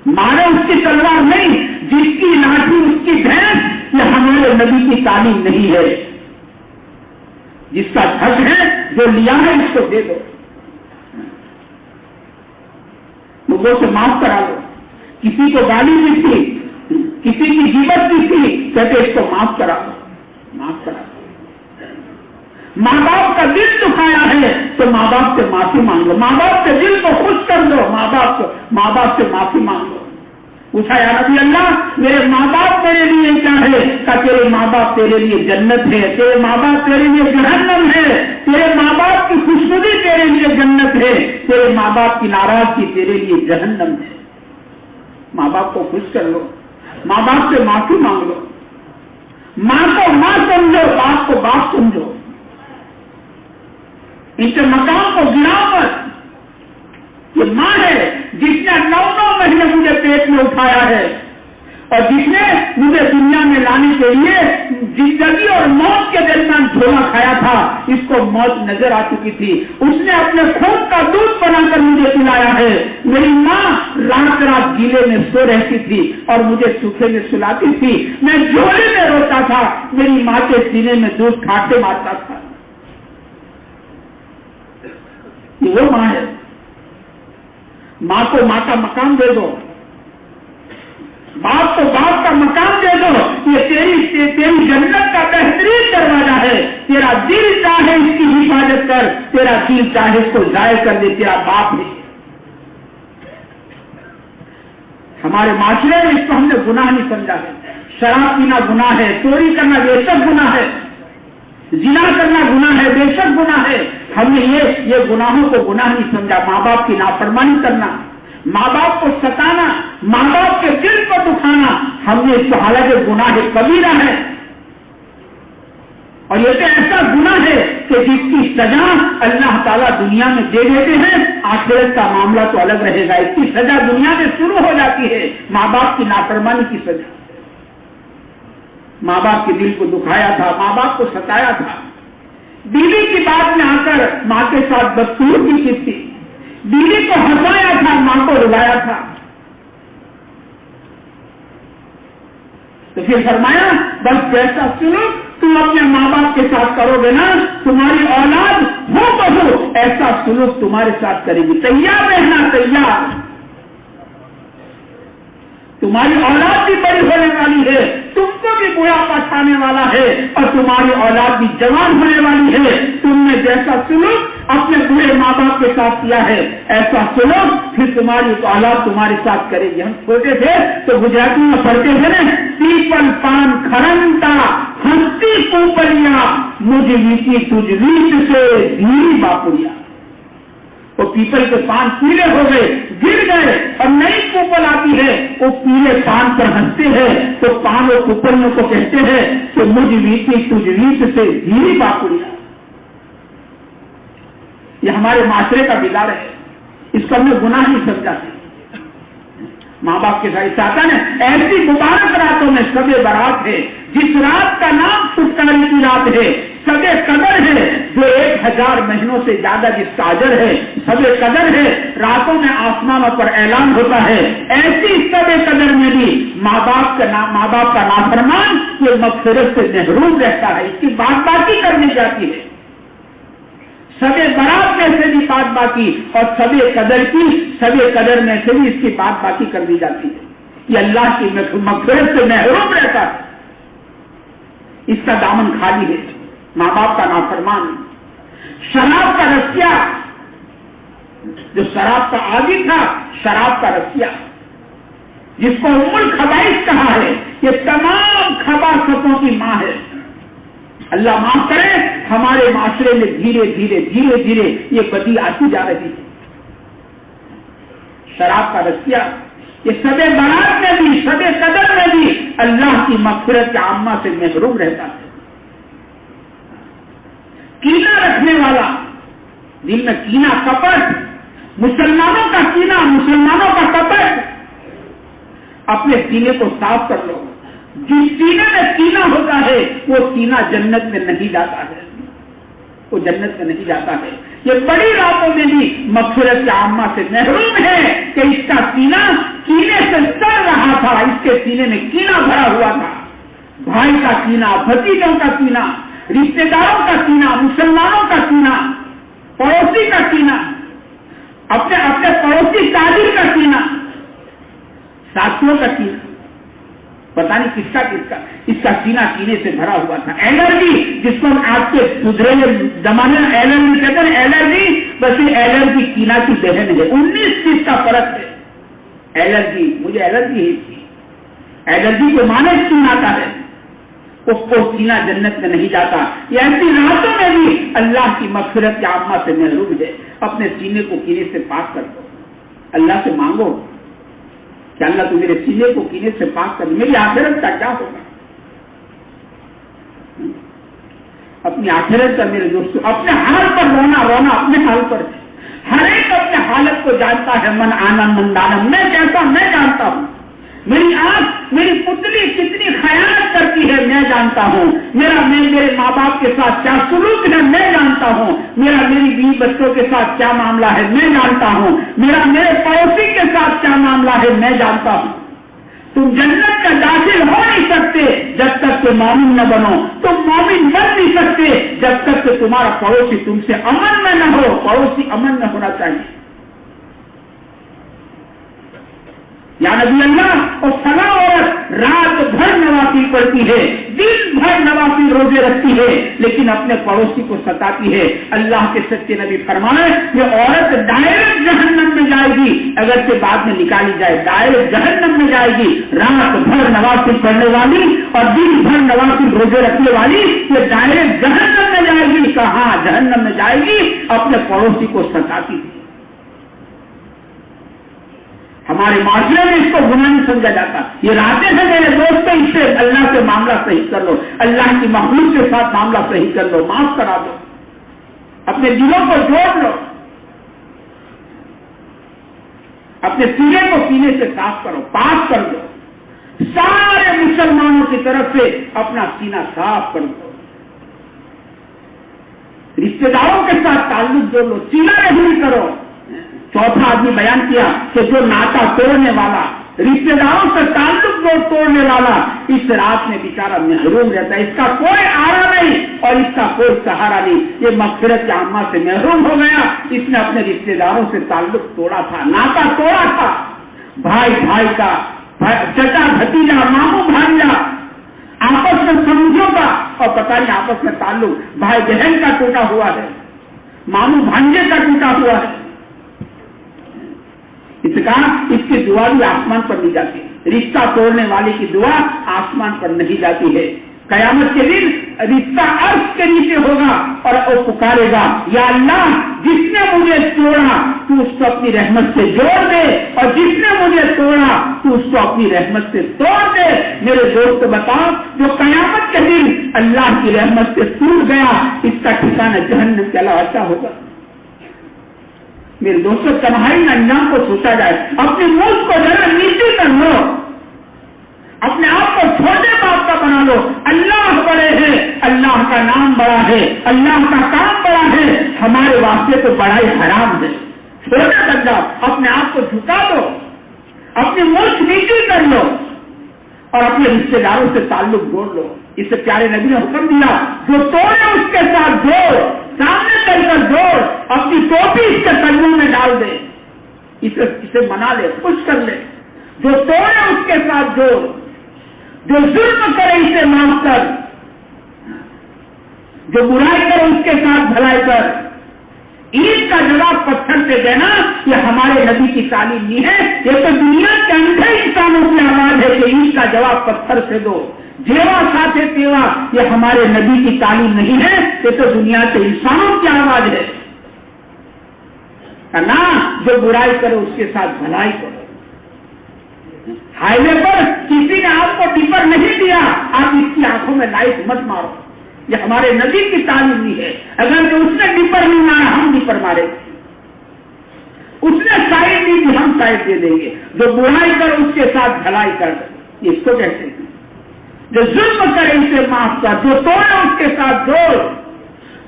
مارے اس کی تلوار نہیں، جس کی لاٹھی اس کی بھینس، یہ ہمارے نبی کی تعلیم نہیں ہے۔ جس کا حق ہے، جو لیا ہے اس کو دے دو، لوگوں سے معاف کرا دو۔ کسی کو گالی دی تھی، کسی کی غیبت کی تھی، کہتے اس کو معاف کرا دو، معاف کرا دو۔ ماں باپ کا دل دکھایا ہے تو ماں باپ سے معافی مانگ لو، ماں باپ کے دل کو خوش کر دو، ماں باپ سے معافی مانگ لو۔ پوچھا یا نبی اللہ میرے ماں باپ میرے لیے کیا ہے؟ کہ تیرے ماں باپ تیرے لیے جنت ہے، تیرے ماں باپ تیرے لیے جہنم ہے، تیرے ماں باپ کی خوشنودی تیرے لیے جنت ہے، تیرے ماں باپ کی ناراضگی تیرے لیے جہنم ہے۔ ماں باپ کو خوش کر لو، ماں باپ سے معافی مانگ لو، ماں کو ماں سمجھو، باپ کو باپ سمجھو، ان کے مقام کو گراؤ مت۔ یہ ماں ہے جس نے 9 مہینے مجھے پیٹ میں اٹھایا ہے اور جس نے مجھے دنیا میں لانے کے لیے زندگی اور موت کے درمیان جھولا کھایا تھا، اس کو موت نظر آ چکی تھی، اس نے اپنے خون کا دودھ بنا کر مجھے پلایا ہے۔ میری ماں رات رات گیلے میں سو رہتی تھی اور مجھے سوکھے میں سلاتی تھی، میں جھولے میں روتا تھا، میری ماں کے سینے میں دودھ کھاٹے مارتا تھا۔ یہ وہ ماں ہے۔ ماں کو ماں کا مقام دے دو، باپ کو باپ کا مقام دے دو۔ یہ تیری جنت کا بہترین دروازہ ہے۔ تیرا دل چاہے اس کی حفاظت کر، تیرا دل چاہے اس کو ضائع کر دے، تیرا باپ ہے۔ ہمارے معاشرے میں اس کو ہم نے گناہ نہیں سمجھا ہے۔ شراب پینا گناہ ہے، چوری کرنا بے شک گناہ ہے، زنا کرنا گناہ ہے، بے شک گناہ ہے۔ ہم نے یہ گناہوں کو گناہ نہیں سمجھا۔ ماں باپ کی نافرمانی کرنا، ماں باپ کو ستانا، ماں باپ کے دل کو دکھانا، ہم نے اس کو حالانکہ گناہ کبیرہ ہے، اور یہ تو ایسا گناہ ہے کہ جس کی سزا اللہ تعالیٰ دنیا میں دے دیتے ہیں، آخرت کا معاملہ تو الگ رہے گا۔ اس کی سزا دنیا میں شروع ہو جاتی ہے، ماں باپ کی نافرمانی کی سزا۔ ماں باپ کے دل کو دکھایا تھا، ماں باپ کو ستایا تھا، بیوی کی بات میں آ کر ماں کے ساتھ بدسلوکی کی تھی، بیوی کو ہنسایا تھا، ماں کو رلایا تھا۔ تو پھر فرمایا بس جیسا سلوک تم اپنے ماں باپ کے ساتھ کرو گے نا، تمہاری اولاد ہو بہو ایسا سلوک تمہارے ساتھ کرے گی۔ تیار رہنا، تیار۔ تمہاری اولاد بھی بڑی ہونے والی ہے، تم کو بھی بڑھاپا چھانے والا ہے، اور تمہاری اولاد بھی جوان ہونے والی ہے۔ تم نے جیسا سلوک اپنے بوڑھے ماں باپ کے ساتھ کیا ہے، ایسا سلوک پھر تمہاری اولاد تمہارے ساتھ کرے گی۔ ہم چھوٹے تھے تو گجراتی میں پڑھتے تھے نا، پیپل پان کھرنتا ہنسی پوپلیا مجھ ویتی تجھ ویت سے دھیری باپوریا۔ وہ پیپل کے پان پیلے ہو گئے، گر گئے، اور نئی پوپل آتی ہے، وہ پیلے پان پر ہنستے ہیں، تو پان اور پوپلیوں کو کہتے ہیں کہ مجھ ویتی تجھ ویت سے دھیری باپوریا۔ یہ ہمارے معاشرے کا بگاڑ ہے، اس کو ہم نے گناہ نہیں سمجھا۔ ماں باپ کے ساتھ چاہتا ہے ایسی مبارک راتوں میں شب برات ہے، جس رات کا نام چھٹکارے کی رات ہے، شب قدر ہے، جو 1000 مہینوں سے زیادہ جس کا اجر ہے، شب قدر ہے، راتوں میں آسمانوں پر اعلان ہوتا ہے۔ ایسی شب قدر میں بھی ماں باپ کا نافرمان یہ مغفرت سے محروم رہتا ہے، اس کی بات باقی کرنی جاتی ہے۔ شب برات میں سے بھی بات باقی، اور شب قدر میں سے بھی اس کی بات باقی کر دی جاتی ہے۔ یہ اللہ کی مغفرت سے محروم رہتا ہے، اس کا دامن خالی ہے، ماں باپ کا نافرمان۔ شراب کا رسیا، جو شراب کا عادی تھا، شراب کا رسیا جس کو ام الخبائث کہا ہے، یہ تمام خباثتوں کی ماں ہے۔ اللہ معاف کرے، ہمارے معاشرے میں دھیرے دھیرے یہ بدی آتی جا رہی ہے۔ شراب کا رسیا یہ شب برات میں بھی، شب قدر میں بھی اللہ کی مغفرت کے عامہ سے محروم رہتا ہے۔ کینہ رکھنے والا، دل میں کینہ، کپٹ، مسلمانوں کا کینہ، مسلمانوں کا کپٹ، اپنے سینے کو صاف کر لو۔ جس سینے میں کینہ ہوتا ہے وہ سینہ جنت میں نہیں جاتا ہے، وہ جنت میں نہیں جاتا ہے۔ یہ بڑی راتوں میں بھی مغفرت کے عامہ سے محروم ہے کہ اس کا سینہ کینے سے سڑ رہا تھا، اس کے سینے میں کینہ بھرا ہوا تھا۔ بھائی کا کینہ، بھتیجوں کا کینہ، رشتے داروں کا کینہ، مسلمانوں کا کینہ، پڑوسی کا کینہ، اپنے پڑوسی تاجر کا کینہ، ساتھیوں کا کینہ۔ پتا نہیں کس کا اس کا سینہ کینے سے بھرا ہوا تھا. الرجی جس کو آج کے سدھرے زمانے میں الرجی کہتے ہیں, الرجی بس یہ الرجی کینا کی بہن ہے. 19 چیز کا فرق ہے. الرجی مجھے الرجی ہے اس کی. الرجی کو مانے کینا کا ہے, اس کو سینہ جنت میں نہیں جاتا. یہ ایسی راتوں میں بھی اللہ کی مغفرت کے عامہ سے محروم ہے. اپنے سینے کو کینے سے پاک کر دو. اللہ سے مانگو کہ اللہ تو میرے سینے کو کینے سے پاک کر. میری آخرت کا کیا ہوگا؟ اپنی آخرت کا میرے دوستوں اپنے حال پر رونا اپنے حال پر. ہر ایک اپنے حالت کو جانتا ہے. من آنا من دانا, میں کیسا میں جانتا ہوں. میری آنکھ میری پتلی کتنی خیانت کرتی ہے میں جانتا ہوں. میرے ماں باپ کے ساتھ کیا سلوک ہے میں جانتا ہوں. میری بیوی بچوں کے ساتھ کیا معاملہ ہے میں جانتا ہوں. میرے پڑوسی کے ساتھ کیا معاملہ ہے میں جانتا ہوں. تم جنت کا داخل ہو نہیں سکتے جب تک کہ مومن نہ بنو. تم مومن بن نہیں سکتے جب تک کہ تمہارا پڑوسی تم سے امن میں نہ ہو. پڑوسی امن میں ہونا چاہیے. یا نبی اللہ اور فلاں عورت رات بھر نوافل پڑھتی ہے, دن بھر نوافل روزے رکھتی ہے, لیکن اپنے پڑوسی کو ستاتی ہے. اللہ کے سچے نبی فرمائے یہ عورت ڈائریکٹ جہنم میں جائے گی. اگر سے بعد میں نکالی جائے ڈائریکٹ جہنم میں جائے گی. رات بھر نوافل پڑھنے والی اور دن بھر نوافل روزے رکھنے والی یہ ڈائریکٹ جہنم میں جائے گی. کہاں جہنم میں جائے گی؟ اپنے پڑوسی کو ستاتی تھی. ہمارے معاشرے میں اس کو گناہ نہیں سمجھا جاتا. یہ راتیں ہیں میرے دوست, اس سے اللہ سے معاملہ صحیح کر لو. اللہ کی مخلوق کے ساتھ معاملہ صحیح کر لو, معاف کرا دو, اپنے دلوں کو جوڑ لو, اپنے سینے کو سینے سے صاف کرو, پاک کر دو. سارے مسلمانوں کی طرف سے اپنا سینہ صاف کر دو. رشتے داروں کے ساتھ تعلق جوڑ لو, سینہ نہیں کرو. چوتھا آدمی بیان کیا کہ جو ناتا توڑنے والا, رشتے داروں سے تعلق توڑنے والا اس رات میں بیچارہ محروم رہتا ہے. اس کا کوئی آرا نہیں اور اس کا کوئی سہارا نہیں. یہ مغفرت کے عامہ سے محروم ہو گیا. اس نے اپنے رشتے داروں سے تعلق توڑا تھا, ناتا توڑا تھا. بھائی کا, چچا بھتیجا, ماموں بھانجا, آپس میں سمجھوتا اور پتہ نہیں آپس میں تعلق بھائی بہن کا ٹوٹا ہوا ہے, ماموں بھانجے کا ٹوٹا ہوا ہے. اس کی دعا بھی آسمان پر نہیں جاتی. رشتہ توڑنے والے کی دعا آسمان پر نہیں جاتی ہے. قیامت کے دن رشتہ عرش کے نیچے ہوگا اور وہ پکارے گا, یا اللہ جس نے مجھے توڑا تو اس کو اپنی رحمت سے جوڑ دے, اور جس نے مجھے توڑا تو اس کو اپنی رحمت سے توڑ دے. میرے دوست بتاؤ, جو قیامت کے دن اللہ کی رحمت سے ٹوٹ گیا اس کا ٹھکانہ جہنم کے علاوہ کیا ہوگا؟ میرے دوستوں تمہاری انجام کو سوچا جائے. اپنے ملک کو ذرا نیچے کر لو, اپنے آپ کو چھوٹے باپ کا بنا لو. اللہ بڑے ہیں, اللہ کا نام بڑا ہے, اللہ کا کام بڑا ہے. ہمارے واسطے تو بڑا ہی حرام ہے. چھوٹا بن جاؤ, اپنے آپ کو جھکا دو, اپنی ملک نیچے کر لو اور اپنے رشتے داروں سے تعلق جوڑ لو. اس سے پیارے نبی نے حکم دیا, جو توڑے اس کے ساتھ جوڑ, سامنے چل کر جوڑ, اپنی ٹوپی اس کے کندھوں میں ڈال دے, اسے منا لے, خوش کر لے. جو توڑے اس کے ساتھ جوڑ, جو ظلم کرے اسے معاف کر, جو برائی کرے اس کے ساتھ بھلائی کر. عید کا جواب پتھر سے دینا یہ ہمارے نبی کی تعلیم نہیں ہے. یہ تو دنیا کے اندھے انسانوں کی آواز ہے کہ عید کا جواب پتھر سے دو, جیوا ساتھے تیوا, یہ ہمارے نبی کی تعلیم نہیں ہے. یہ تو دنیا کے انسانوں کی آواز ہے. نہ جو برائی کرو اس کے ساتھ بھلائی کرو. ہائی وے پر کسی نے آپ کو ٹپر نہیں دیا, آپ اس کی آنکھوں میں لائٹ مت مارو. یہ ہمارے نبی کی تعلیم نہیں ہے. اگر جو اس نے ٹپر نہیں مارا ہم ٹپر مارے, اس نے سائڈ دی تھی ہم سائڈ دے دیں گے. جو برائی کرو اس کے ساتھ بھلائی کر, یہ اس کو کہتے ہیں. جو ظلم کرے اسے معاف کر, جو توڑے اس کے ساتھ جوڑ,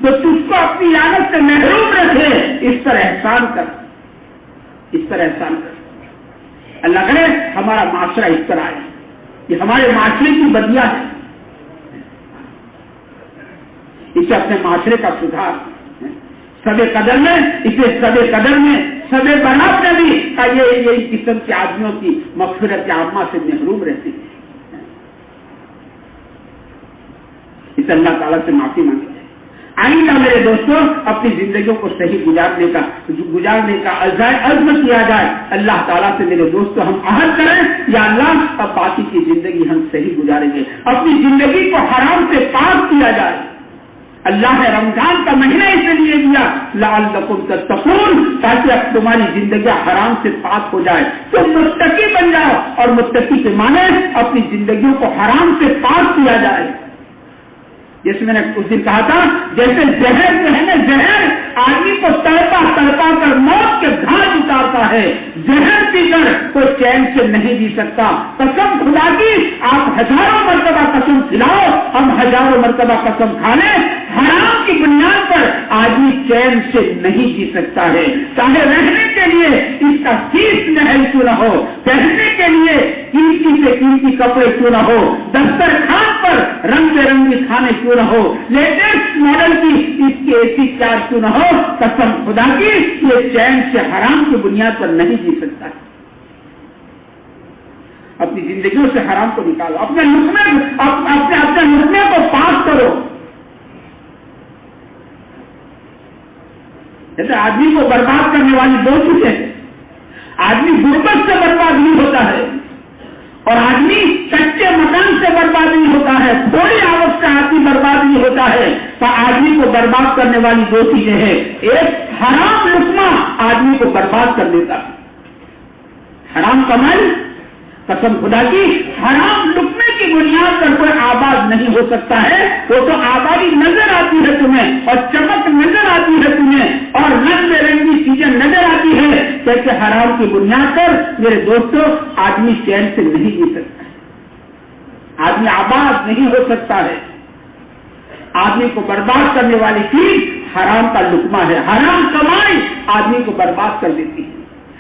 جو تجھ کو اپنی لعنت سے محروم رکھے اس پر احسان کر, اس پر احسان کر. اللہ کرے ہمارا معاشرہ اس طرح ہے. یہ ہمارے معاشرے کی بدیاں ہے. اسے اپنے معاشرے کا سدھار, سب قدر میں, اسے سب قدر میں, سب برات میں بھی یہی قسم کے آدمیوں کی مغفرت عامہ سے محروم رہتی ہے. اسے اللہ تعالیٰ سے معافی مانگی جائے. آئندہ میرے دوستوں اپنی زندگیوں کو صحیح گزارنے کا عزم کیا جائے. اللہ تعالیٰ سے میرے دوستوں ہم عہد کریں یا اللہ اب باقی کی زندگی ہم صحیح گزاریں گے. اپنی زندگی کو حرام سے پاک کیا جائے. اللہ نے رمضان کا مہینہ اس لیے دیا لعلکم تتقون تاکہ اب تمہاری زندگیاں حرام سے پاک ہو جائے. تم متقی بن جاؤ اور متقی کے معنی اپنی زندگیوں کو حرام سے پاک کیا جائے. جیسے میں نے اس دن کہا تھا جیسے زہر جو ہے نا زہر آدمی کو تڑپا کر موت کے گھاٹ اتارتا ہے. زہر پی کر کوئی چین سے نہیں جی سکتا. قسم خدا کی آپ ہزاروں مرتبہ قسم کھلاؤ ہم ہزاروں مرتبہ قسم کھا لیں حرام کی بنیاد پر آدمی چین سے نہیں جی سکتا ہے. چاہے رہنے کے لیے اس کا فیس محل کیوں نہ ہو, پہننے کے لیے قیمتی سے قیمتی کپڑے کیوں نہ ہو, دسترخوان پر رنگ برنگی کھانے کیوں نہ ہو, لیٹسٹ ماڈل کی اس کی ایسی کار کیوں نہ ہو, قسم خدا کی یہ چین سے حرام کی بنیاد پر نہیں جی سکتا ہے. اپنی زندگیوں سے حرام کو نکالو, اپنے لقمے کو پاک کرو. جیسے آدمی کو برباد کرنے والی دو چیزیں, آدمی غربت سے برباد نہیں ہوتا ہے اور آدمی کچے مکان سے برباد نہیں ہوتا ہے, تھوڑی آوت سے آدمی برباد نہیں ہوتا ہے. تو آدمی کو برباد کرنے والی دو چیزیں ہیں. ایک حرام لقمہ آدمی کو برباد کر دیتا ہے. حرام کمائی قسم خدا کی حرام لقمے کی بنیاد پر کوئی آباد نہیں ہو سکتا ہے. وہ تو آبادی نظر آتی ہے تمہیں اور چمک نظر آتی ہے تمہیں اور رنگ برنگی چیزیں نظر آتی ہے. کیسے حرام کی بنیاد پر میرے دوستوں آدمی چین سے نہیں جی سکتا ہے, آدمی آباد نہیں ہو سکتا ہے. آدمی کو برباد کرنے والی چیز حرام کا لقمہ ہے. حرام کمائی آدمی کو برباد کر دیتی ہے.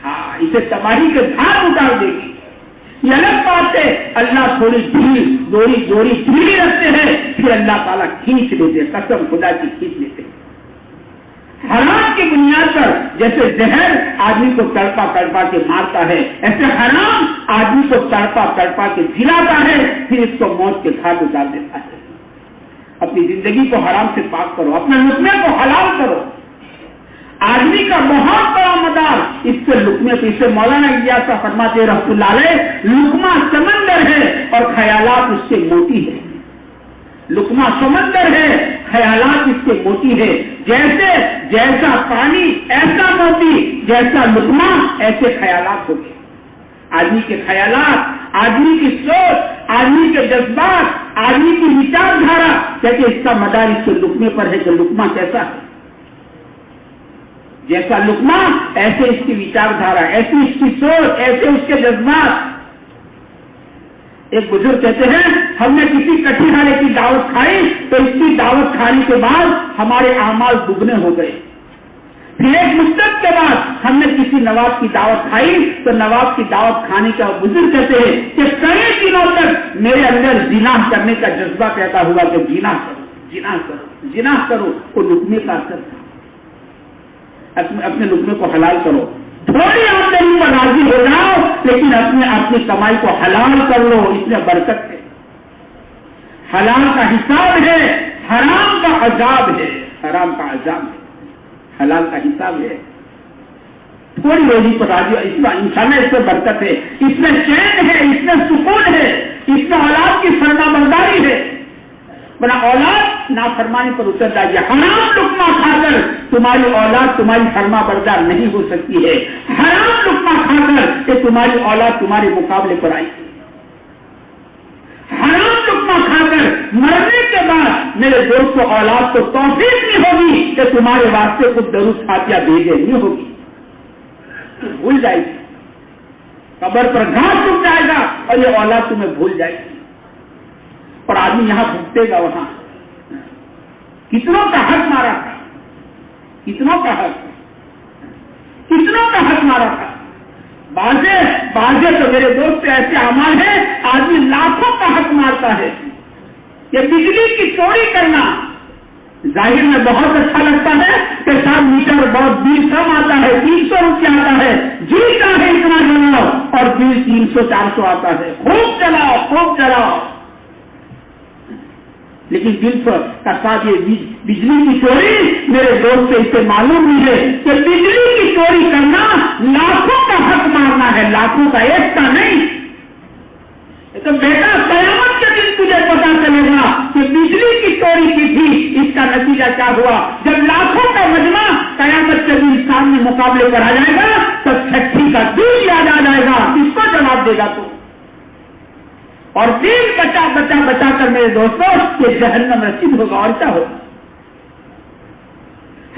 ہاں اسے تباہی کے گھاٹ اتار دے گی. یہ الگ بات ہے اللہ تھوڑی ڈوری ڈھیلی رکھتے ہیں پھر اللہ تعالیٰ کھینچ لیتے, قسم خدا کی کھینچ لیتے. حرام کی بنیاد پر جیسے زہر آدمی کو تڑپا کے مارتا ہے ایسے حرام آدمی کو تڑپا کے جلاتا ہے پھر اس کو موت کے گھاٹ اتار دیتا ہے. اپنی زندگی کو حرام سے پاک کرو, اپنے لقمے کو حلال کرو. آدمی کا بہت بڑا مدار اس سے لقمے پہ, اس سے مولانا الیاس فرماتے رحمۃ اللہ علیہ لقمہ سمندر ہے اور خیالات اس سے موتی ہے. لقمہ سمندر ہے خیالات اس سے موتی ہے. جیسا پانی ایسا موتی, جیسا لقمہ ایسے خیالات ہو گئے. آدمی کے خیالات, آدمی کی سوچ, آدمی کے جذبات, آدمی کی وچار دھارا کہتے اس کا مدار اس کے لقمے پر ہے کہ لقمہ کیسا ہے. جیسا لقمہ ایسے اس کی وچار دھارا, ایسی اس کی سوچ, ایسے اس کے جذبات. ایک بزرگ کہتے ہیں ہم نے کسی کٹھی خانے کی دعوت کھائی تو اس کی دعوت کھانے کے بعد ہمارے اعمال دگنے ہو گئے. پھر ایک مدت کے بعد ہم نے کسی نواب کی دعوت کھائی تو نواب کی دعوت کھانے کا بزرگ کہتے ہیں کہ کئی دنوں تک میرے اندر زنا کرنے کا جذبہ پیدا ہوا کہ زنا کرو. وہ لقمے کا اثر تھا. اپنے لقمے کو حلال کرو. تھوڑی آمدنی پر راضی ہو جاؤ لیکن اپنی کمائی کو حلال کر لو, اس میں برکت ہے. حلال کا حساب ہے, حرام کا عذاب ہے. حرام کا عذاب ہے, حلال کا حساب ہے. تھوڑی روزی پر راضی, اس میں انشاءاللہ اس میں برکت ہے, اس میں چین ہے, اس میں سکون ہے, اس میں اولاد کی فرما برداری ہے. بنا اولاد نافرمانی پر اتر جائے. حرام لقمہ کھا کر تمہاری اولاد تمہاری فرما بردار نہیں ہو سکتی ہے. حرام لقمہ کھا کر کہ تمہاری اولاد تمہارے مقابلے پر آئی. حرام لقمہ کھا کر مرنے کے بعد میرے دوست کو اولاد کو توفیق نہیں ہوگی کہ تمہارے واسطے کچھ درود فاتحہ بھیجے, نہیں ہوگی, بھول جائے گی. قبر پر گھاس اگ جائے گا اور یہ اولاد تمہیں بھول جائے گی. اور آدمی یہاں بھگتے گا وہاں. کتنوں کا حق مارا تھا, کتنوں کا حق مارا تھا. بازے تو میرے دوست ایسے اعمال ہیں آدمی لاکھوں کا حق مارتا ہے. یہ بجلی کی چوری کرنا ظاہر میں بہت اچھا لگتا ہے کہ 7 میٹر بہت بل کم آتا ہے, 300 روپیہ آتا ہے, جیتا ہے اتنا جلاؤ اور بل 300-400 آتا ہے. خوب چلاؤ. لیکن دل کا ساتھ یہ بجلی کی چوری میرے دوست سے اسے معلوم نہیں ہے کہ بجلی کی چوری کرنا لاکھوں کا حق مارنا ہے، لاکھوں کا ایک کا نہیں۔ تو بیٹا قیامت کے دن تجھے پتا چلے گا کہ بجلی کی چوری کی تھی، اس کا نتیجہ کیا ہوا۔ جب لاکھوں کا مجمع قیامت کے دن سامنے مقابلے پر آ جائے گا تب چھٹی کا دودھ یاد آ جائے گا، کس کو جواب دے گا تو؟ اور دین بچا بچا بچا کر میرے دوستوں یہ جہنم رسید ہوگا، اور کیا ہوگا؟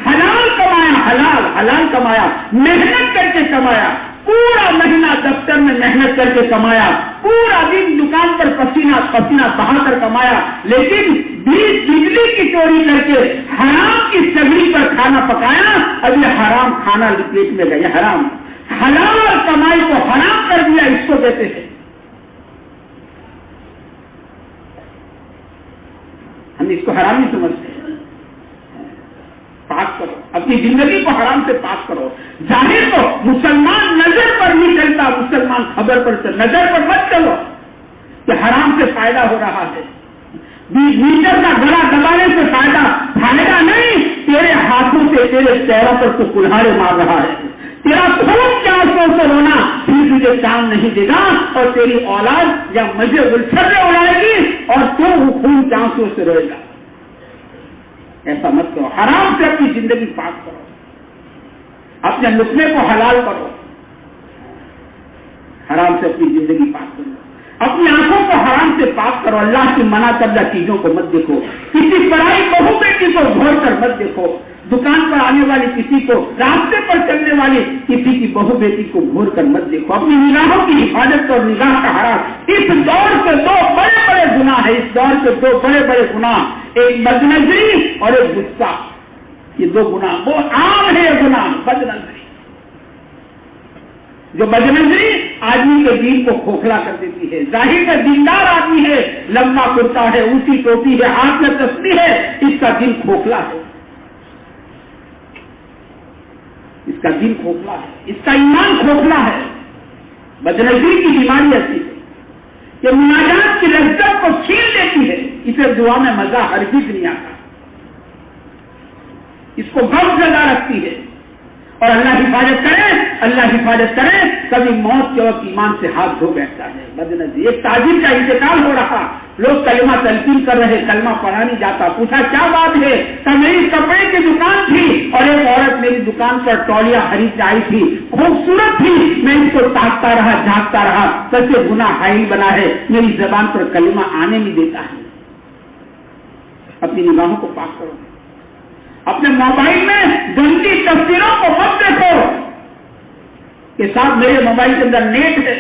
حلال کمایا، حلال حلال کمایا، محنت کر کے کمایا، پورا مہینہ دفتر میں محنت کر کے کمایا، پورا دن دکان پر پسینہ پسینہ بہا کر کمایا، لیکن بجلی کی چوری کر کے حرام کی سگڑی پر کھانا پکایا، اب یہ حرام کھانا پیٹ میں گیا، حرام۔ حلال کمائی کو حرام کر دیا، اس کو کہتے ہیں۔ ہم اس کو حرام نہیں سمجھتے۔ پاک کرو اپنی زندگی کو، حرام سے پاک کرو۔ ظاہر کو مسلمان نظر پر نہیں چلتا، مسلمان خبر پر چل، نظر پر مت چلو کہ حرام سے فائدہ ہو رہا ہے۔ میٹر کا گلا دبانے سے فائدہ نہیں، تیرے ہاتھوں سے تیرے پیروں پر تو کلہاڑے مار رہا ہے، تیرا خون چانسوں سے رونا پھر تجھے کام نہیں دے گا، اور تیری اولاد یا مجھے الچھے اڑائے گی اور تو وہ خون چانسوں سے روئے گا۔ ایسا مت کرو، حرام سے اپنی زندگی پاک کرو، اپنے لقمے کو حلال کرو، حرام سے اپنی زندگی پاک کرو، اپنی آنکھوں کو حرام سے پاک کرو، اللہ کی منع کردہ چیزوں کو مت دیکھو، کسی پرائی بہو بیٹی کو گھور کر مت دیکھو، دکان پر آنے والی کسی کو، راستے پر چلنے والی کسی کی بہو بیٹی کو گھور کر مت دیکھو، اپنی نگاہوں کی حفاظت اور نگاہ کا حرام۔ اس دور کے دو بڑے بڑے گناہ ہیں، اس دور کے دو بڑے بڑے گناہ، ایک بدنظری اور ایک غصہ، یہ دو گناہ بہت عام ہے۔ یہ گناہ بدنظری، جو بدنظری آدمی کے دین کو کھوکھلا کر دیتی ہے، ظاہر میں دیندار آدمی ہے، لمبا کرتا ہے، اونچی ٹوپی ہے، ہاتھ میں تسبیح ہے، اس کا دل کھوکھلا ہے، اس کا دل کھوکھلا ہے، اس کا ایمان کھوکھلا ہے۔ بدنظری کی بیماری ایسی ہے کہ مناجات کی لذت کو چھین لیتی ہے، اسے دعا میں مزہ ہرگز نہیں آتا، اس کو غم زدہ رکھتی ہے، اور اللہ حفاظت کرے، اللہ حفاظت کرے، کبھی موت کے وقت ایمان سے ہاتھ دھو بیٹھتا ہے۔ بدنظری، ایک تاجر کا انتقال ہو رہا، لوگ کلمہ تلقین کر رہے، کلمہ پڑھا نہیں جاتا، پوچھا کیا بات ہے، کہ میری کپڑے کی دکان تھی اور ایک عورت میری دکان پر تولیہ خرید آئی تھی، خوبصورت تھی، میں اس کو تاکتا رہا، جھانکتا رہا، سچے گناہ حائل بنا ہے، میری زبان پر کلمہ آنے نہیں دیتا ہے۔ اپنی نگاہوں کو پاک کرو، اپنے موبائل میں گندی تصویروں کو مت دیکھو کہ صاحب میرے موبائل کے اندر نیٹ ہے،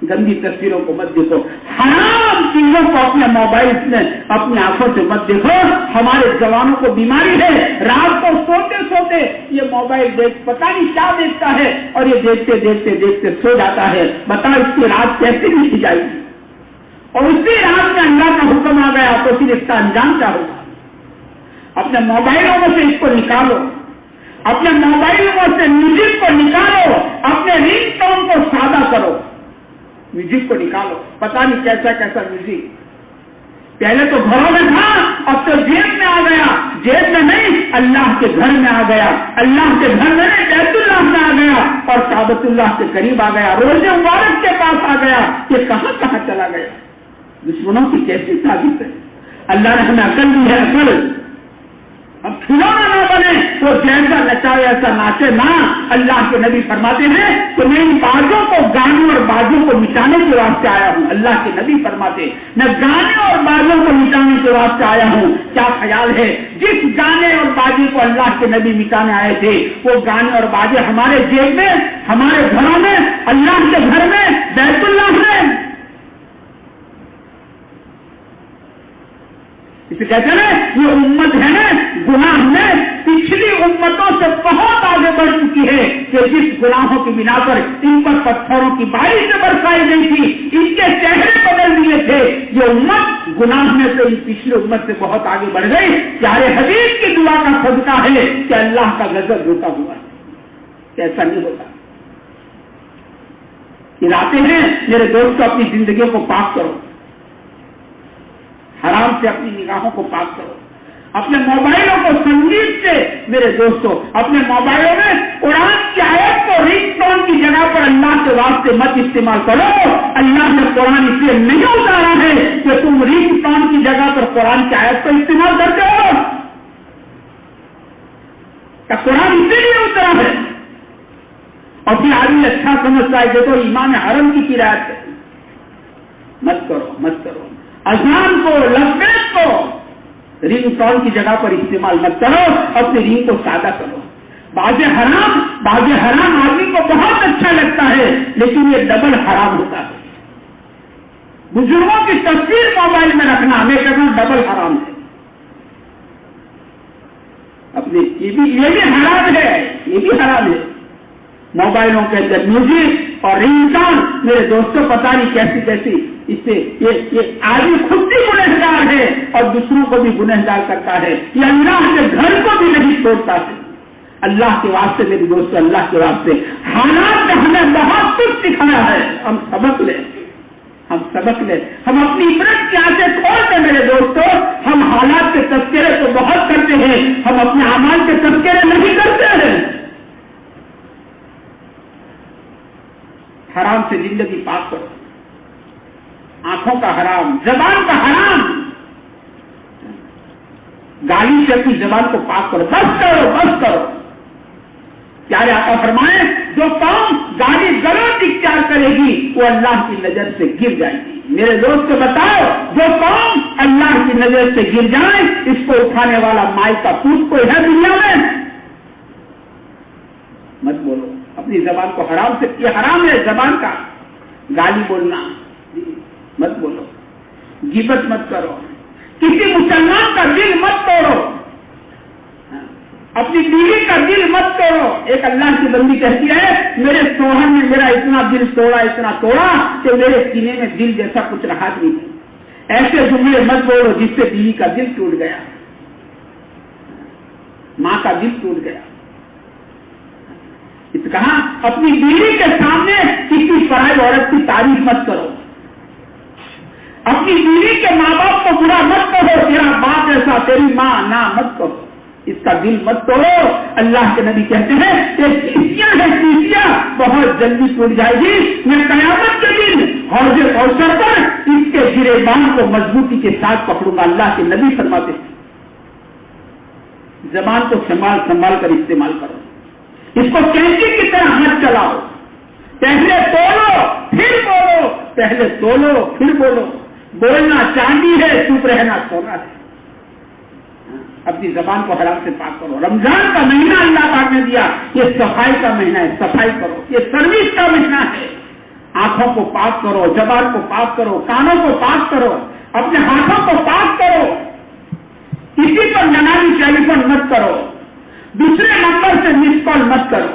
گندی تصویروں کو مت دیکھو، حرام چیزوں کو اپنے موبائل میں اپنی آنکھوں سے مت دیکھو۔ ہمارے جوانوں کو بیماری ہے، رات کو سوتے سوتے یہ موبائل پتا نہیں کیا دیکھتا ہے، اور یہ دیکھتے دیکھتے دیکھتے سو جاتا ہے، بتا اس کی رات کیسے بیت جائے گی، اور اسی رات میں اللہ کا حکم آ گیا تو پھر اس کا انجام کیا ہوگا۔ اپنے موبائلوں میں سے اس کو نکالو، اپنے موبائلوں میں سے میوزک کو نکالو، اپنے رنگ ٹون کو سادہ کرو، میوزک کو نکالو، پتہ نہیں کیسا کیسا میوزک، پہلے تو گھروں میں تھا، اب تو جیب میں آ گیا، جیب میں نہیں اللہ کے گھر میں آ گیا، اللہ کے گھر میں نہیں بیت اللہ میں آ گیا، اور کعبۃ اللہ کے قریب آ گیا، روزے مبارک کے پاس آ گیا، یہ کہاں کہاں چلا گیا۔ دشمنوں کی کیسی سازش ہے، اللہ نے ہمیں عقل دی ہے، عقل، اب کھلونا نہ بنے، وہ جیسا نچائے ایسا ناچے نہ۔ اللہ کے نبی فرماتے ہیں کہ میں ان بازوں کو، گانوں اور بازوں کو مٹانے کے واسطے آیا ہوں۔ اللہ کے نبی فرماتے میں گانے اور بازوں کو مٹانے کے واسطے آیا ہوں۔ کیا خیال ہے، جس گانے اور بازی کو اللہ کے نبی مٹانے آئے تھے، وہ گانے اور بازے ہمارے جیب میں، ہمارے گھروں میں، اللہ کے گھر میں، بیت اللہ میں، اسے کہتے ہیں یہ امت ہے نا، گناہ میں پچھلی امتوں سے بہت آگے بڑھ چکی ہے، کہ جس گناہوں کی بنا پر ان پر پتھروں کی بارش برسائی گئی تھی، ان کے چہرے بدل دیے تھے، یہ امت گناہ میں سے ان پچھلی امت سے بہت آگے بڑھ گئی۔ پیارے حبیب کی دعا کا صدقہ ہے کہ اللہ کا غضب روکا ہوا ہے، ایسا نہیں ہوتا۔ کہلاتے ہیں میرے دوستوں اپنی زندگیوں کو پاک کرو، سے اپنی نگاہوں کو پاک کرو. اپنے موبائلوں کو سنگیت سے میرے دوستوں اپنے موبائلوں میں قرآن کی آیت کو رنگ ٹون کی جگہ پر اللہ کے واسطے مت استعمال کرو. اللہ نے قرآن اس لیے نہیں اتارا ہے کہ تم رنگ ٹون کی جگہ پر قرآن کی آیت کو استعمال کرتے ہو. کہ قرآن اسی لیے اترا ہے. اور پھر آدمی اچھا سمجھتا ہے دیکھو امام حرم کی قرات ہے. مت کرو مت کرو. اذان کو لبیک کو رنگ ٹون کی جگہ پر استعمال مت کرو. اپنے رنگ کو سادہ کرو. باز حرام آدمی کو بہت اچھا لگتا ہے لیکن یہ ڈبل حرام ہوتا ہے. بزرگوں کی تصویر موبائل میں رکھنا ہمیں کہنا ڈبل حرام ہے. اپنے یہ بھی حرام ہے. یہ بھی حرام ہے. موبائلوں کے اندر میوزک اور رنگ ٹون میرے دوستوں پتہ نہیں کیسی کیسی اس سے یہ آدمی خود بھی گنہگار ہے اور دوسروں کو بھی گنہگار کرتا ہے. یہ اللہ کے گھر کو بھی نہیں چھوڑتا ہے. اللہ کے واسطے میرے دوستوں اللہ کے واسطے حالات نے ہمیں بہت کچھ سکھایا ہے. ہم سبق لیں. ہم اپنی عبرت کی آنکھیں کھول دیں میرے دوستوں. ہم حالات کے تذکرے تو بہت کرتے ہیں. ہم اپنے اعمال کے تذکرے نہیں کرتے ہیں. حرام سے زندگی پاک کرو. آنکھوں کا حرام, زبان کا حرام. گالی سے اپنی زبان کو پاک کرو. بس کرو. پیارے آقا فرمائے جو قوم گالی گلوچ اختیار کرے گی وہ اللہ کی نظر سے گر جائے گی. میرے دوست کو بتاؤ جو قوم اللہ کی نظر سے گر جائے اس کو اٹھانے والا مائی کا پوت کوئی ہے دنیا میں؟ مت بولو. اپنی زبان کو حرام سے, یہ حرام ہے زبان کا. گالی بولنا مت بولو. غیبت مت کرو. کسی مسلمان کا دل مت توڑو. اپنی بیوی کا دل مت توڑو. ایک اللہ کی بندی کہتی ہے میرے شوہر نے میرا اتنا دل توڑا کہ میرے سینے میں دل جیسا کچھ رہا نہیں. ایسے جملے مت بولو جس سے بیوی کا دل ٹوٹ گیا, ماں کا دل ٹوٹ گیا. اس کہا اپنی بیوی کے سامنے کسی پرائی عورت کی تعریف مت کرو. اپنی بیوی کے ماں باپ کو برا مت کہو. تیرا باپ ایسا, تیری ماں نہ مت کہو. اس کا دل مت توڑو. اللہ کے نبی کہتے ہیں یہ چیزیاں بہت جلدی ٹوٹ جائے گی. میں قیامت کے دن حوض کوثر پر اس کے گریبان کو مضبوطی کے ساتھ پکڑوں گا. اللہ کے نبی فرماتے ہیں زبان کو سنبھال کر استعمال کرو. اس کو کینچی کی طرح مت چلاؤ. پہلے تولو پھر بولو, پہلے تولو پھر بولو. بولنا چاندی ہے, چپ رہنا سونا ہے. اپنی زبان کو حرام سے پاک کرو. رمضان کا مہینہ اللہ پاک نے دیا, یہ صفائی کا مہینہ ہے. صفائی کرو. یہ سروس کا مہینہ ہے. آنکھوں کو پاک کرو, زبان کو پاک کرو, کانوں کو پاک کرو, اپنے ہاتھوں کو پاک کرو. کسی پر ننانی ٹیلی فون مت کرو. دوسرے نمبر سے مس کال مت کرو.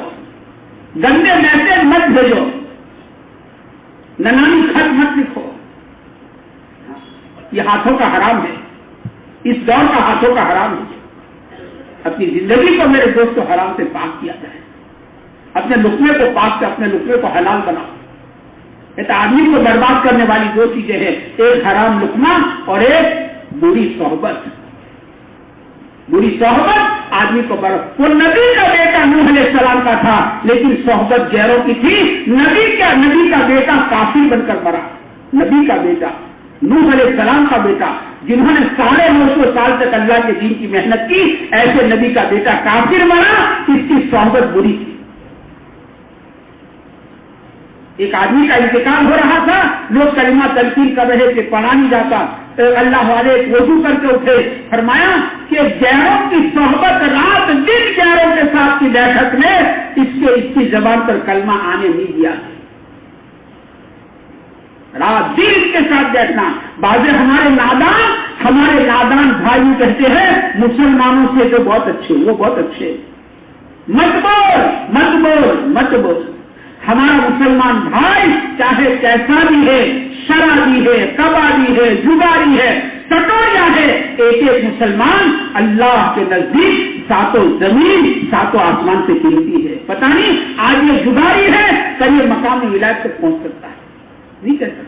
گندے میسج مت بھیجو. ننانی خط مت لکھو. یہ ہاتھوں کا حرام ہے. اس دور کا ہاتھوں کا حرام ہے. اپنی زندگی کو میرے دوستوں حرام سے پاک کیا جائے. اپنے لقمے کو پاک سے اپنے لقمے کو حلال بناؤ. یہ آدمی کو برباد کرنے والی دو چیزیں ہیں, ایک حرام لقمہ اور ایک بری صحبت. بری صحبت آدمی کو وہ نبی کا بیٹا نوح علیہ السلام کا تھا لیکن صحبت غیروں کی تھی. نبی کا بیٹا کافر بن کر مرا. نبی کا بیٹا نوح علیہ السلام کا بیٹا جنہوں نے 950 سال تک اللہ کے دین کی محنت کی, ایسے نبی کا بیٹا کافر مرا. اس کی صحبت بری تھی. ایک آدمی کا انتقال ہو رہا تھا, لوگ کلمہ تلقین کر رہے تھے, پڑھا نہیں جاتا. اللہ والے وضو کر کے اٹھے, فرمایا کہ غیروں کی صحبت رات دن غیروں کے ساتھ کی بیٹھک میں اس کی زبان پر کلمہ آنے نہیں دیا. رات دن اس کے ساتھ بیٹھنا. بعض ہمارے نادان بھائی کہتے ہیں مسلمانوں سے تو بہت اچھے, وہ بہت اچھے. مت بول. ہمارا مسلمان بھائی چاہے کیسا بھی ہے, شرابی ہے, کبابی ہے, جگاری ہے, سٹوریا ہے, ایک مسلمان اللہ کے نزدیک 7 زمین 7 آسمان سے قیمتی ہے. پتہ نہیں آج یہ جگاری ہے, کل یہ مقام ولایت تک پہنچ سکتا ہے. نہیں کہہ سکتے.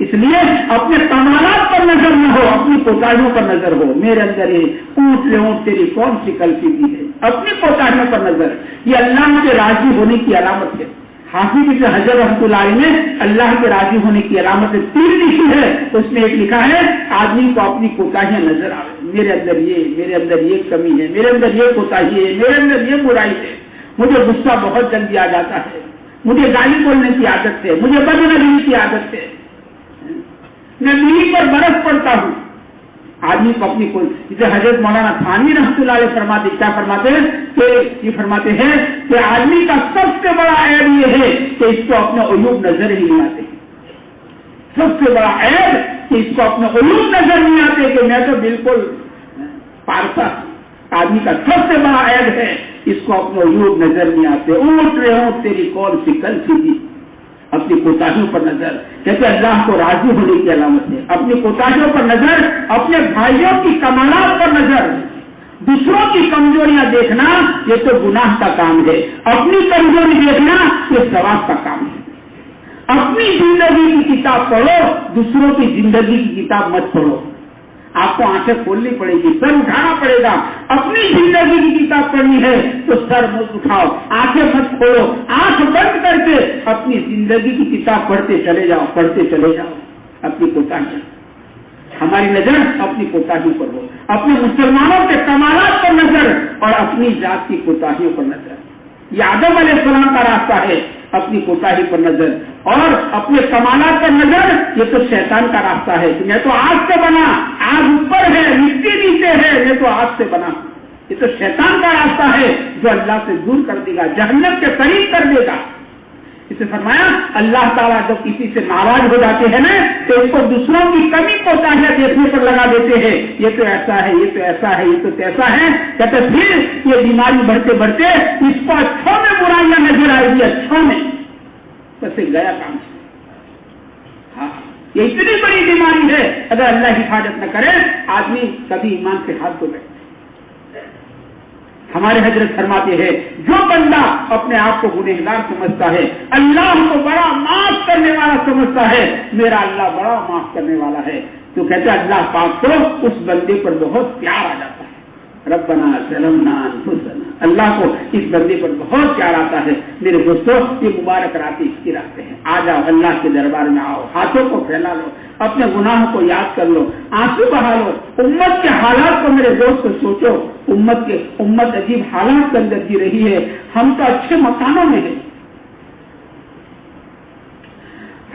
اس لیے اپنے کمالات پر نظر نہ ہو، اپنی کوتاہیوں پر نظر ہو. میرے اندر یہ اونٹ سے اونٹ تیری کون سی کلفی ہے، اپنی کوتاہیوں پر نظر. یہ اللہ کے راضی ہونے کی علامت ہے. حافظ ابن حجر رحمۃ اللہ علیہ نے اللہ کے راضی ہونے کی علامت 3 لکھی ہے. اس میں ایک لکھا ہے آدمی کو اپنی کوتاہیاں نظر آئے، میرے اندر یہ کمی ہے، میرے اندر یہ کوتاہی ہے، میرے اندر یہ برائی ہے. مجھے غصہ بہت جلدی آ جاتا ہے، مجھے گالی بولنے کی عادت ہے، مجھے بدنظری کی عادت ہے، میں بیوی پر برس پڑتا ہوں. آدمی کو اپنی کوئی، جسے حضرت مولانا تھانوی رحمۃ اللہ علیہ فرماتے ہیں کہ آدمی کا سب سے بڑا عیب یہ ہے کہ اس کو اپنے عیوب نظر ہی نہیں آتے. سب سے بڑا عیب کہ اس کو اپنے عیوب نظر نہیں آتے کہ میں تو بالکل پارسا. آدمی کا سب سے بڑا عیب ہے اس کو اپنے عیوب نظر نہیں آتے. اونٹ رہے ہوں تیری کون سی کل سی، اپنی کوتاہیوں پر نظر. کہتے اللہ کو راضی ہونے کی علامت ہے اپنی کوتاہیوں پر نظر، اپنے بھائیوں کی کمالات پر نظر. دوسروں کی کمزوریاں دیکھنا یہ تو گناہ کا کام ہے، اپنی کمزوری دیکھنا یہ ثواب کا کام ہے. اپنی زندگی کی کتاب پڑھو، دوسروں کی زندگی کی کتاب مت پڑھو. آپ کو آنکھیں کھولنی پڑے گی، سر اٹھانا پڑے گا. اپنی زندگی کی کتاب پڑھنی ہے تو سر مت اٹھاؤ، آنکھیں مت کھولو، آنکھ بند کر کے اپنی زندگی کی کتاب پڑھتے چلے جاؤ. اپنی کوتاہی، ہماری نظر اپنی کوتاہیوں پر ہو، اپنے مسلمانوں کے کمالات پر نظر اور اپنی ذات کی کوتاہیوں پر نظر. یہ آدم علیہ السلام کا راستہ ہے، اپنی کوتاہی پر نظر اور اپنے کمالات پر نظر. یہ تو شیطان کا راستہ ہے کہ میں تو آگ سے بنا، آگ اوپر ہے مٹی نیچے ہے، میں تو آگ سے بنا. یہ تو شیطان کا راستہ ہے جو اللہ سے دور کر دے گا، جہنم کے قریب کر دے گا. اسے فرمایا اللہ تعالیٰ جب کسی سے ناراض ہو جاتے ہیں نا تو اس کو دوسروں کی کمی کوتاہیاں دیکھنے پر لگا دیتے ہیں. یہ تو ایسا ہے، یہ تو ایسا ہے، یہ تو تیسا ہے. کہتے پھر یہ بیماری بڑھتے بڑھتے اس کو اچھوں میں برائیاں نظر آئے گی، اچھوں میں بس گیا کام سے. ہاں یہ اتنی بڑی بیماری ہے، اگر اللہ حفاظت نہ کرے آدمی کبھی ایمان سے ہاتھ دھو بیٹھے. ہمارے حضرت فرماتے ہیں جو بندہ اپنے آپ کو گنہگار سمجھتا ہے، اللہ کو بڑا معاف کرنے والا سمجھتا ہے، میرا اللہ بڑا معاف کرنے والا ہے، تو کہتے ہیں اللہ پاک کو اس بندے پر بہت پیار آ جاتا ہے. ربنا ظلمنا انفسنا، اللہ کو اس بندے پر بہت پیار آتا ہے. میرے دوستوں یہ مبارک راتیں اس کی راتیں ہیں. آ جاؤ اللہ کے دربار میں آؤ، ہاتھوں کو پھیلا لو، اپنے گناہوں کو یاد کر لو، آنسو بہا لو. امت کے حالات کو میرے دوست سوچو، امت عجیب حالات کے اندر جی رہی ہے. ہم تو اچھے مکانوں میں ہیں،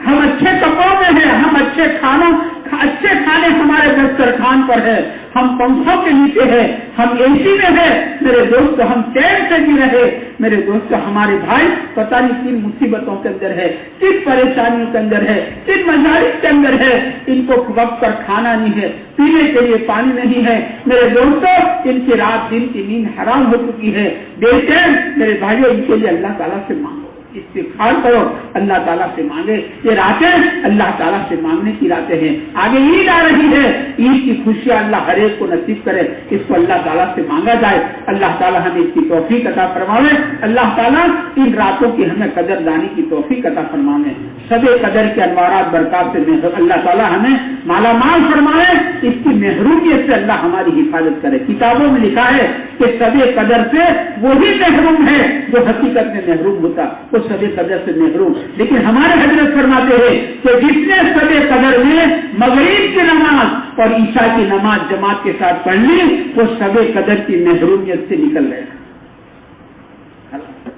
ہم اچھے کپڑوں میں ہیں، ہم اچھے کھانے ہمارے دسترخوان پر ہے، ہم پنکھوں کے نیچے ہیں، ہم اے سی میں ہیں. میرے دوست ہم چین سے جی رہے. میرے دوست ہمارے بھائی پتہ نہیں کن مصیبتوں کے اندر ہے، کن پریشانیوں کے اندر ہے، کن مجالس کے اندر ہے. ان کو وقت پر کھانا نہیں ہے، پینے کے لیے پانی نہیں ہے. میرے دوستوں ان کی رات دن کی نیند حرام ہو چکی ہے. بے چین میرے بھائیوں ان کے لیے اللہ تعالیٰ سے مانگو، استغفار کرو، اللہ تعالیٰ سے مانگے. یہ راتیں اللہ تعالیٰ سے مانگنے کی راتیں ہیں. آگے عید آ رہی ہے، عید کی خوشیاں اللہ ہر ایک کو نصیب کرے. اس کو اللہ تعالیٰ سے مانگا جائے. اللہ تعالیٰ ہمیں اس کی توفیق عطا فرمائے. اللہ تعالیٰ ان راتوں کی ہمیں قدر دانی کی توفیق عطا فرمائے. شب قدر کے انوارات برکات سے اللہ تعالیٰ ہمیں مالا مال فرمائے. اس کی محرومیت سے اللہ ہماری حفاظت کرے. کتابوں میں لکھا ہے کہ شب قدر سے وہی محروم ہے جو حقیقت میں محروم ہوتا، وہ شب قدر سے محروم. لیکن ہمارے حضرت فرماتے ہیں کہ جس نے شب قدر میں مغرب کی نماز اور عشاء کی نماز جماعت کے ساتھ پڑھ لی وہ شب قدر کی محرومیت سے نکل گیا.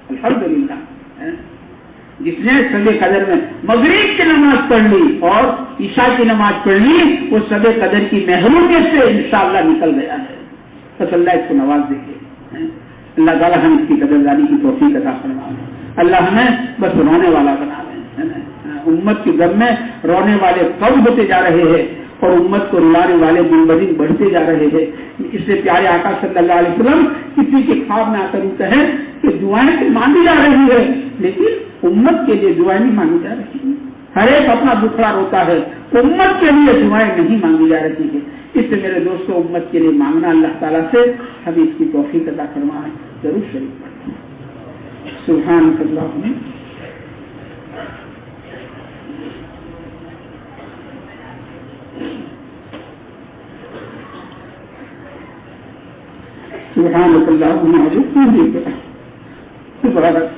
الحمدللہ جس نے شب قدر میں مغرب کی نماز پڑھ لی اور عشاء کی نماز پڑھ لی وہ شب قدر کی محرومیت سے انشاءاللہ نکل گیا ہے. بس اللہ اس کو نواز دیکھے. اللہ تعالیٰ ہم اس کی قدردانی کی توفیق عطا فرمائے. اللہ ہمیں بس رونے والا بنا دے. امت کی غم میں رونے والے کم ہوتے جا رہے ہیں اور امت کو رلانے والے دن بدن بڑھتے جا رہے ہیں. اس سے پیارے آقا صلی اللہ علیہ وسلم کسی کے خواب میں آ کر کہیں کہ دعائیں تو مانگی جا رہی ہے لیکن امت کے لیے دعائیں نہیں مانگی جا رہی ہیں. ہر ایک اپنا دکھڑا روتا ہے، امت کے لیے دعائیں نہیں مانگی جا رہی ہے. اس سے میرے دوستوں امت کے لیے مانگنا اللہ تعالیٰ سے ہمیں اس کی توفیق عطا فرمائے. ضرور شریف پڑھیں سبحان اللہ. سبحانك اللهم وبحمدك تبارك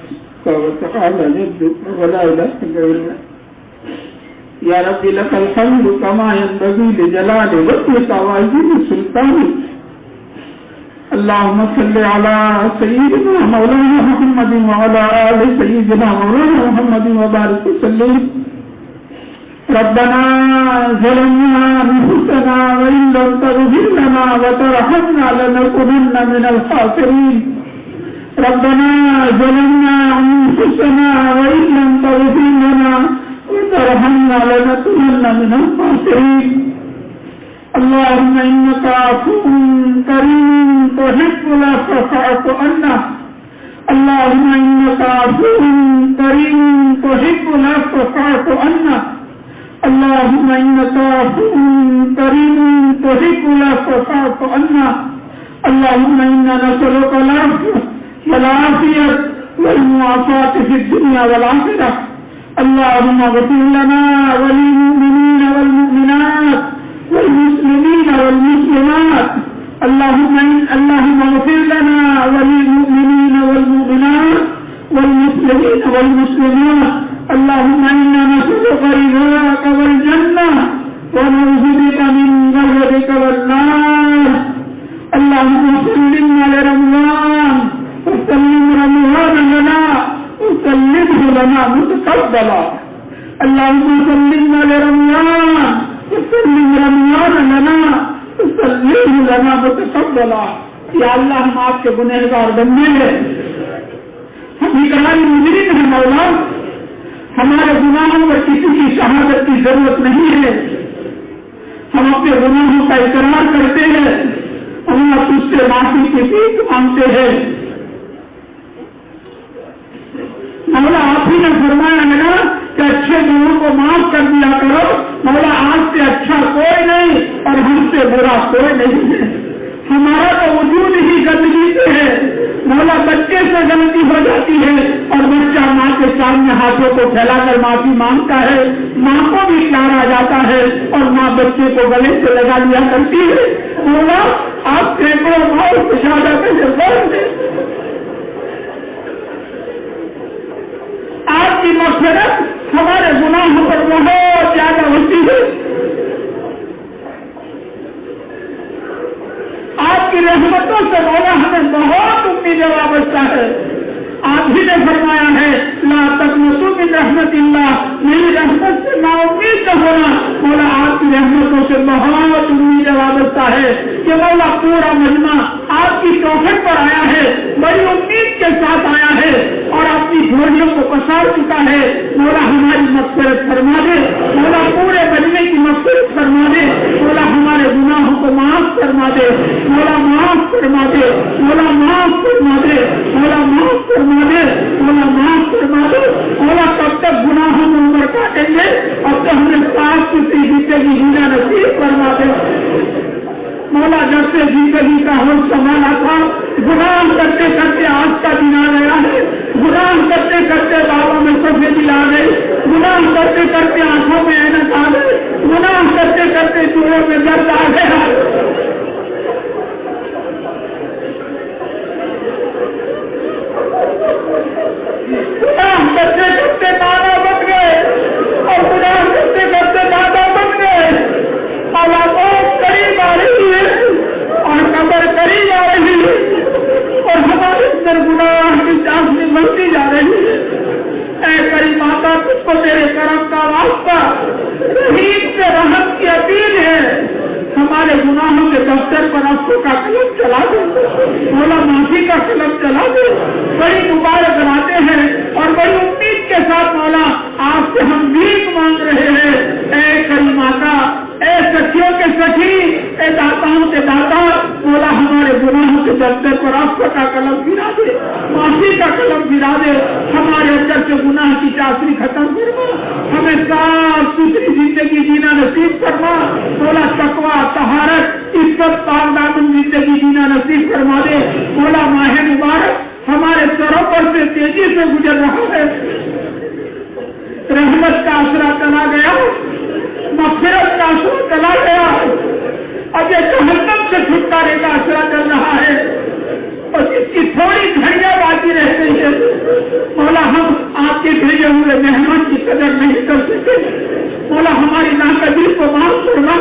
وتعالى جدك ولا إله إلا أنت يا رب لك الحمد كما ينبغي لجلال وجهك وعظيم سلطانك اللهم صل على سيدنا مولانا محمد وعلى آل سيدنا مولانا محمد وبارك وسلم ربنا ظلمنا أنفسنا وإن لم تغفر لنا وترحمنا لنكونن من الخاسرين ربنا ظلمنا أنفسنا وإن لم تغفر لنا وترحمنا لنكونن من الخاسرين اللهم إنك عفو كريم تحب العفو فاعف عنا اللهم إنك عفو كريم تحب العفو فاعف عنا اللهم إنك عفو كريم تحب العفو فاعف عنا اللهم إنا نسألك العفو والعافية والمعافاة في الدنيا والآخرة اللهم اغفر لنا وللمؤمنين والمؤمنات والمسلمين والمسلمات اللهم اغفر لنا وللمؤمنين والمؤمنات والمسلمين والمسلمات اللهم إنا نسألك رضاك والجنة ونعوذ بك من غضبك والنار اللهم سلمنا لرمضان وسلم رمضان لنا وسلمه لنا متقبلا اللهم سلمنا لرمضان وسلم رمضان لنا وسلمه لنا متقبلا یا اللہ ہم آپ کے گنہگار بندے ہیں ہم اقراری مجرم ہیں مولا ہمارے گناہوں پر کسی کی شہادت کی ضرورت نہیں ہے ہم اپنے گناہوں کا اقرار کرتے ہیں ہم تجھ سے معافی کی بھیک مانگتے ہیں مولا آپ ہی نے فرمایا ہے نا کہ اچھے لوگوں کو معاف کر دیا کرو مولا آج سے اچھا کوئی نہیں اور ہم سے برا کوئی نہیں ہے ہمارا تو وجود ہی گندگی سے ہے مولا بچے سے غلطی ہو جاتی ہے اور بچہ ماں کے سامنے ہاتھوں کو پھیلا کر معافی مانگتا ہے ماں کو بھی پیار آ جاتا ہے اور ماں بچے کو گلے سے لگا لیا کرتی ہے مولا آپ سینکڑوں بہت شہادت سے بول دیں آپ کی مغفرت ہمارے گناہوں پر بہت زیادہ ہوتی ہے آپ کی رحمتوں سے مولا ہمیں بہت امید وابستہ ہے آپ ہی نے فرمایا ہے لا تقنطوا من رحمت اللہ میری رحمت سے نا امید نہ ہونا مولا آپ کی رحمتوں سے بہت امید وابستہ ہے کہ مولا پورا مجمع آپ کی چوکھٹ پر آیا ہے بڑی امید کے ساتھ آیا ہے اور اپنی جھولیوں کو پسار چکا ہے مولا ہماری مغفرت فرما دے مولا پورے مجمع کی مغفرت فرما دے مولا ہمارے گناہوں کو معاف فرما دے مولا معاف فرما دے مولا معاف فرما دے مولا معاف فرما دے مولا معاف فرما دے مولا کب تک گناہوں میں عمر کاٹیں گے اب تو ہمیں صاف ستھری زندگی جینا نصیب فرما دے مولا جب سے زندگی کا ہوش سنبھالا تھا گناہ کرتے کرتے آج کا دن آ گیا ہے گناہ کرتے کرتے بابوں میں سفید دل آ گئے گناہ کرتے کرتے آنکھوں میں اینک آ گئے گناہ کرتے کرتے جوڑوں میں درد آ گیا گناہ کرتے کرتے مانا بن گئے اور گناہ کرتے کرتے دادا بن گئے اللہ بہت قریب آ رہی ہے اور قبر قریب آ رہی ہے اور ہمارے اندر گناہ کی چاشنی بڑھتی جا رہی ہے اے کریم ماتا تجھ کو تیرے کرم کا واسطہ رحیم سے رحم کی اپیل ہے ہمارے گناہوں کے دفتر پر افسوں کا قلم چلا دے مولا معافی کا قلم چلا دے بڑی مبارک بناتے ہیں اور بڑی امید کے ساتھ مولا آپ سے ہم بھیک مانگ رہے ہیں اے کریم ماتا اے سخیوں کے سخی اے داتاؤں کے داتا مولا ہمارے گناہوں کے دفتر پر افسوں کا قلم گرا دے معافی کا قلم گرا دے ہمارے اندر سے گناہ کی چاشنی ختم فرما ہمیں صاف ستھری زندگی جینا نصیب فرما مولا تقویٰ طہارت عزت پاک دامن زندگی جینا نصیب فرما دے مولا ماہ مبارک ہمارے سروں پر سے تیزی سے گزر رہا ہے رحمت کا آسرا چلا گیا مغفرت کا آسرا چلا گیا اب یہ جہنم سے چھٹکارے کا آسرا چل رہا ہے قدر نہیں کر سکے. مولا ہماری ناقدری کو معاف فرما,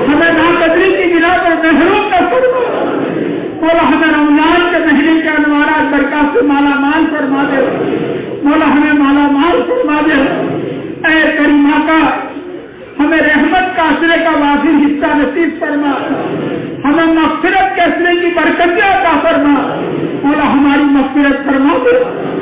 ہمیں ناقدری کی بنا پر محروم نہ فرما. مولا ہمیں رمضان کے مہینے کے انوارات برکات سے مالا مال فرما دے. مولا ہمیں مالا مال فرما دے. اے کریمہ کا ہمیں رحمت کا اثرے کا واضح حصہ نصیب فرما, ہمیں مغفرت کے اثرے کی برکتیں عطا فرما. مولا ہماری مغفرت فرما دے,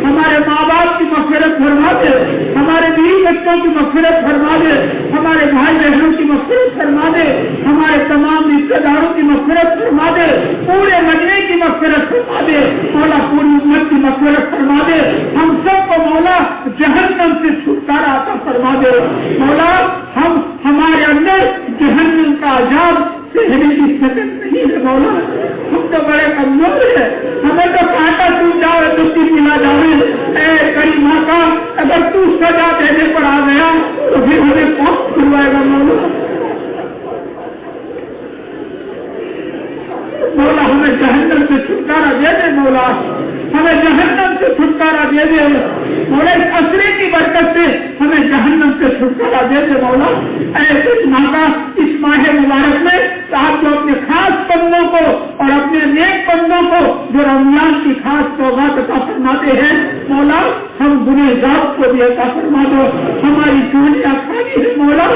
ہمارے ماں باپ کی مغفرت فرما دے, ہمارے بیوی بچوں کی مغفرت فرما دے, ہمارے بھائی بہنوں کی مغفرت فرما دے, ہمارے تمام رشتے داروں کی مغفرت فرما دے, پورے مجمع کی مغفرت فرما دے. مولا پوری امت کی مغفرت فرما دے. ہم سب کو مولا جہنم سے چھٹکارا عطا فرما دے. مولا ہمارے اندر جہنم کا عذاب سہنے کی شکل نہیں ہے. مولا ہم تو بڑے کمزور ہیں, ہمیں تو کانٹا ٹوٹ جاؤ تو پلا جاؤ. اے کریمہ کا اگر تو سزا دینے پر آ گیا تو پھر ہمیں کون چھڑوائے گا. مولا ہمیں جہنم سے چھٹکارا دے دے. مولا ہمیں جہنم سے چھٹکارا دے دے. مولا اس اثرے کی برکت سے ہمیں جہنم سے چھٹکارا دے دے. مولا ایسے کا اس ماہ مبارک میں آپ جو اپنے خاص بندوں کو اور اپنے نیک بندوں کو جو رمضان کی خاص سوغات عطا فرماتے ہیں, مولا ہم گنہگار کو بھی عطا فرما دو. ہماری چولیاں خالی ہے. مولا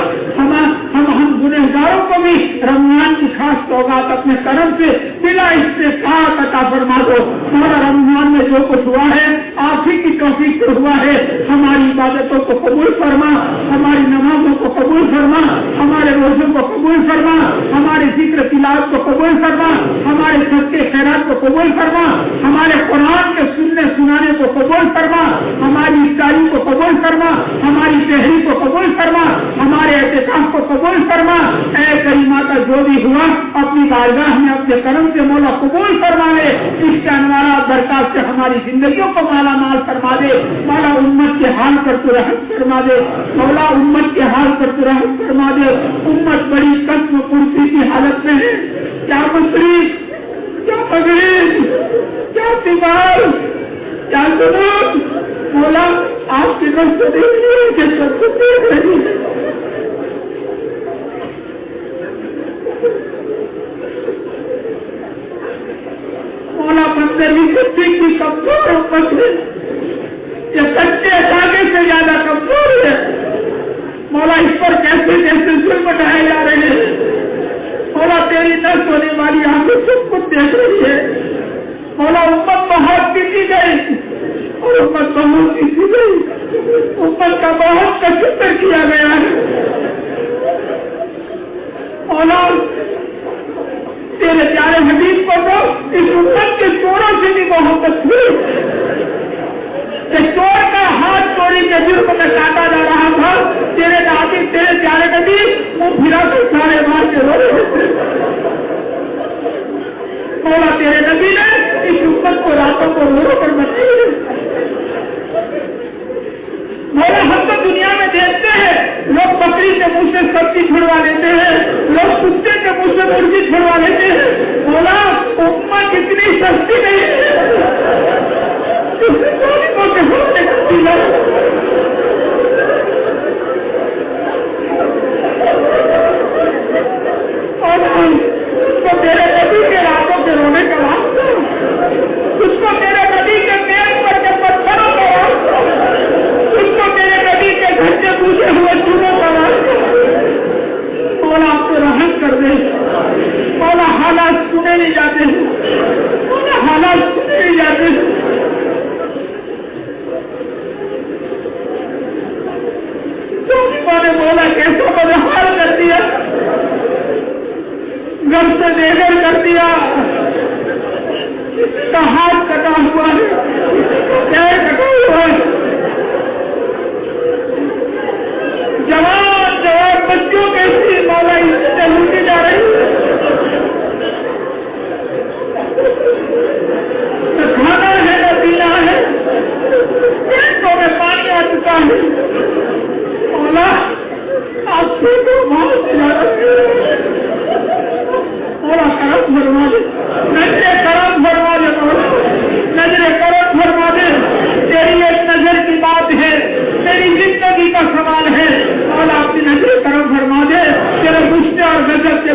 ہم گنہگاروں کو بھی رمضان کی خاص سوغات اپنے کرم سے بلا استفاق عطا فرما دو. مولا رمضان میں جو کچھ ہوا ہے آپ ہی کی توفیق سے ہوا ہے. ہماری عبادتوں کو قبول فرما, ہماری نمازوں کو قبول فرما, ہمارے روزوں کو قبول فرما, ہمارے ذکر تلاوت کو قبول فرما, ہمارے صدقے خیرات کو قبول فرما, ہمارے قرآن کے سننے سنانے کو قبول فرما, ہماری افطاری کو قبول فرما, ہماری شہری کو قبول فرما, ہمارے اعتکاف کو قبول فرما. اے کریمہ کا جو بھی ہوا اپنی بارگاہ میں اپنے کرم سے مولا قبول فرما لے. اس کے انوارات برکات سے ہماری زندگیوں کو مالا مال فرما دے. مولا امت کے حال پر تو رحم فرما دے. مولا امت کے حال پر تو رحم فرما دے. امت بڑی قسم پرسی کی حالت میں ہے. کیا مصری, کیا مغرب, کیا تیمار, کیا جنوب. مولا آپ کی نظر دیکھ رہی ہے. مولا بندری کچھ کی کمزور امت ہے, یہ سچے ساگے سے زیادہ کمزور ہے. مولا اس پر کیسے کیسے ظلم ڈھائے جا رہے ہیں. مولا تیری نہ سونے والی آنکھیں سب کچھ دیکھ رہی ہے. مولا امت بہت پیٹی گئی اور امت بہت پیٹی گئی. امت کا بہت تشکر کیا گیا ہے. مولا تیرے پیارے حبیب کو تو اس امت کے چوروں سے بھی محبت ہوئی. چور کا ہاتھ چوری کے جرم میں کاٹا جا رہا تھا, تیرے نبی تیرے پیارے نبی وہ پھرا کر سارے مار کے رو رہے تھے. مولا تیرے نبی نے اس امت کو راتوں کو رو کر بچائی. مولا ہم تو دنیا میں دیکھتے ہیں لوگ بکری کے منہ سے سبزی چھڑوا لیتے ہیں, لوگ کتے کے منہ سے مرغی چھڑوا لیتے ہیں. مولا امت اتنی سستی نہیں ہے. اور تیرے نبی کے راتوں کے رونے کا واسطہ, اس کو تیرے نبی کے پیٹ پر کے پتھروں کا واسطہ, اس کو تیرے نبی کے گھر سے پوچھے ہوئے چونوں کا واسطہ. مولا آپ کو رحم کر دے. مولا حالات سنے نہیں جاتے ہیں. مولا حالات سنے نہیں جاتے ہیں. نے بولا کیسا بدحال کر دیا, گھر سے بے گھر کر دیا, اس کا ہاتھ کٹا ہوا ہے, پیر کٹا ہوا ہے. جوان جوان بچوں کے سی مولا سے لوٹی جا رہی ہے. نہ کھانا ہے نہ پینا ہے, پیٹوں میں پانی آ چکا ہے. مولا آپ سے تو بہت مولا کرم فرما دے, نظر کرم فرما دے. مولا نظر کرم فرما دے. تیری ایک نظر کی بات ہے, تیری زندگی کا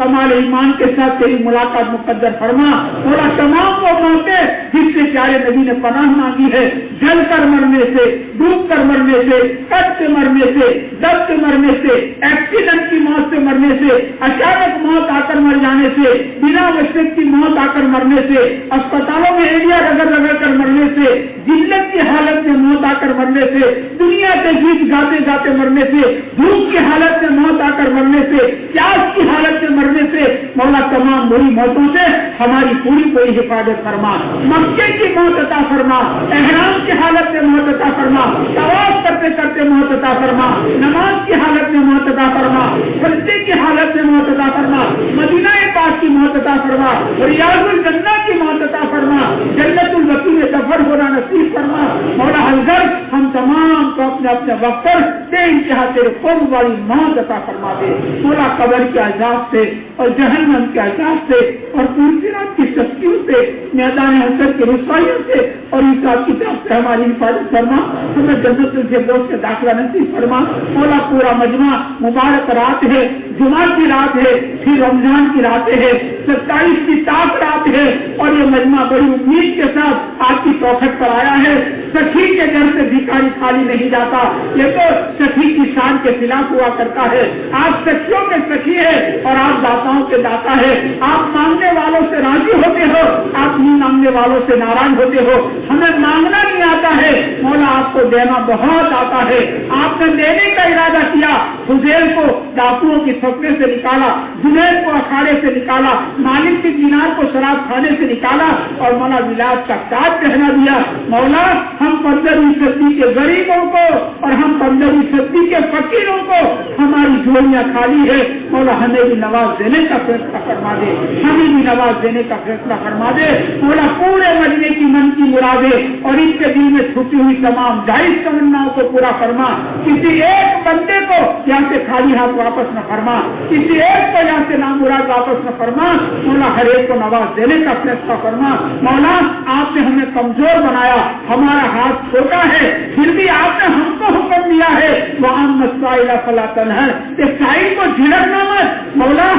کمال ایمان کے ساتھ تیری ملاقات مقدر فرما مولا تمام وہ موتیں جس سے پیارے نبی نے پناہ مانگی ہے جل کر مرنے سے ڈوب کر مرنے سے کٹ سے مرنے سے دب سے مرنے سے ایکسیڈنٹ کی موت سے مرنے سے اچانک موت آ کر مر جانے سے بنا وصیت کی موت آ کر مرنے سے اسپتالوں میں ایریا رگڑ کر مرنے سے ذلت کی حالت میں موت آ کر مرنے سے دنیا کے گیت گاتے گاتے مرنے سے بھوک کی حالت میں موت آ کر مرنے سے پیاس کی حالت میں مرنے سے مولا تمام بری موتوں سے ہماری پوری کوئی حفاظت فرما مکے کی موت عطا فرما احرام کی حالت میں موت عطا فرما طواف کرتے کرتے موت عطا فرما نماز کی حالت میں موت عطا فرما سجدے کی حالت میں موت عطا فرما مدینہ پاک کی موت عطا فرما ریاض الجنہ کی موت عطا فرما جنت البقیع میں سفر ہونا نصیب فرما مولا حضر ہم تمام کو اپنے اپنے وقت پر بے انتہا تیرے قرب والی موت عطا فرما دے مولا قبر کے عذاب سے اور جہنم کے عذاب سے اور پوری رات کی سختیوں سے میدان حشر کی رسوائیوں سے اور اس رات کی طرف سے ہماری حفاظت فرما ہمیں جنت الفردوس سے داخلہ نصیب فرما مولا پورا مجمع مبارک رات ہے جمعہ کی رات ہے پھر رمضان کی راتیں ہے 27 کی تاک رات ہے اور یہ مجمع بڑی امید کے ساتھ آپ کی توفیق پر آیا ہے سخی کے گھر سے بھکاری خالی نہیں جاتا یہ تو سخی کی شان کے خلاف ہوا کرتا ہے آپ سخیوں کے سخی ہے اور آپ داتاؤں کے داتا ہے آپ مانگنے والوں سے راضی ہوتے ہو آپ نہیں مانگنے والوں سے ناراض ہوتے ہو ہمیں مانگنا نہیں آتا ہے مولا آپ کو دینا بہت آتا ہے آپ نے دینے کا ارادہ کیا حذیل کو ڈاکوؤں کی سپنے سے نکالا جنید کو اکھاڑے سے نکالا مالک کی دینار کو شراب کھانے سے نکالا اور مولا ولایت کا تاج پہنا دیا مولا ہم 15ویں صدی کے غریبوں کو اور ہم 15ویں صدی کے فقیروں کو ہماری جھولیاں خالی ہے مولا ہمیں بھی نواز دینے کا فیصلہ فرما دے ہمیں بھی نواز دینے کا فیصلہ فرما دے مولا پورے مجمع کی من کی مرادیں اور اس کے دل میں چھپی ہوئی تمام جائز تمناؤں کو پورا فرما کسی ایک بندے کو یہاں سے خالی ہاتھ واپس نہ فرما کسی ایک کو یہاں سے نامراد واپس نہ فرما مولا ہر ایک کو نواز دینے کا فیصلہ فرما مولا آپ نے ہمیں کمزور بنایا ہمارا ہاتھ چھوٹا ہے پھر بھی آپ نے ہم کو حکم دیا ہے وہاں مسائل فلا تنہر کہ سائل کو جھڑکنا مت مولا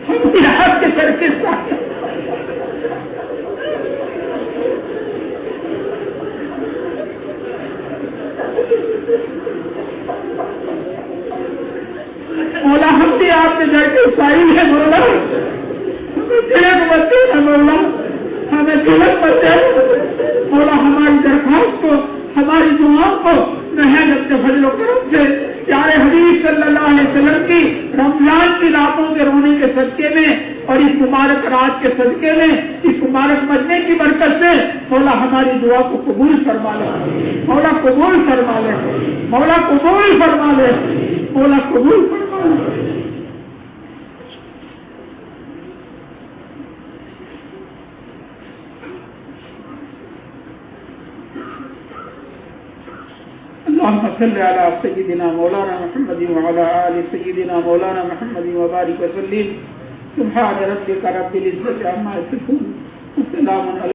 ہم ہاتھ کے سر کے ساتھ مولا ہم بھی آپ کے گھر کے سائل ہے مولا ہمیں جھڑک بچے ہے مولا ہمیں جھڑک بچے مولا ہماری درخواست کو ہماری دعاؤں کو محنت کے فضل و کرم سے پیارے حبیب صلی اللہ علیہ وسلم کی رمضان کی راتوں کے رونے کے صدقے میں اور اس مبارک رات کے صدقے میں اس مبارک مجمع کی برکت سے مولا ہماری دعا کو قبول فرما لے مولا قبول فرما لے مولا قبول فرما لے مولا قبول فرما لے اللهم صل على سيدنا مولانا محمد وعلى آل سيدنا مولانا محمد وبارك وسلم سبحان ربك رب العزة عما يصفون وسلام على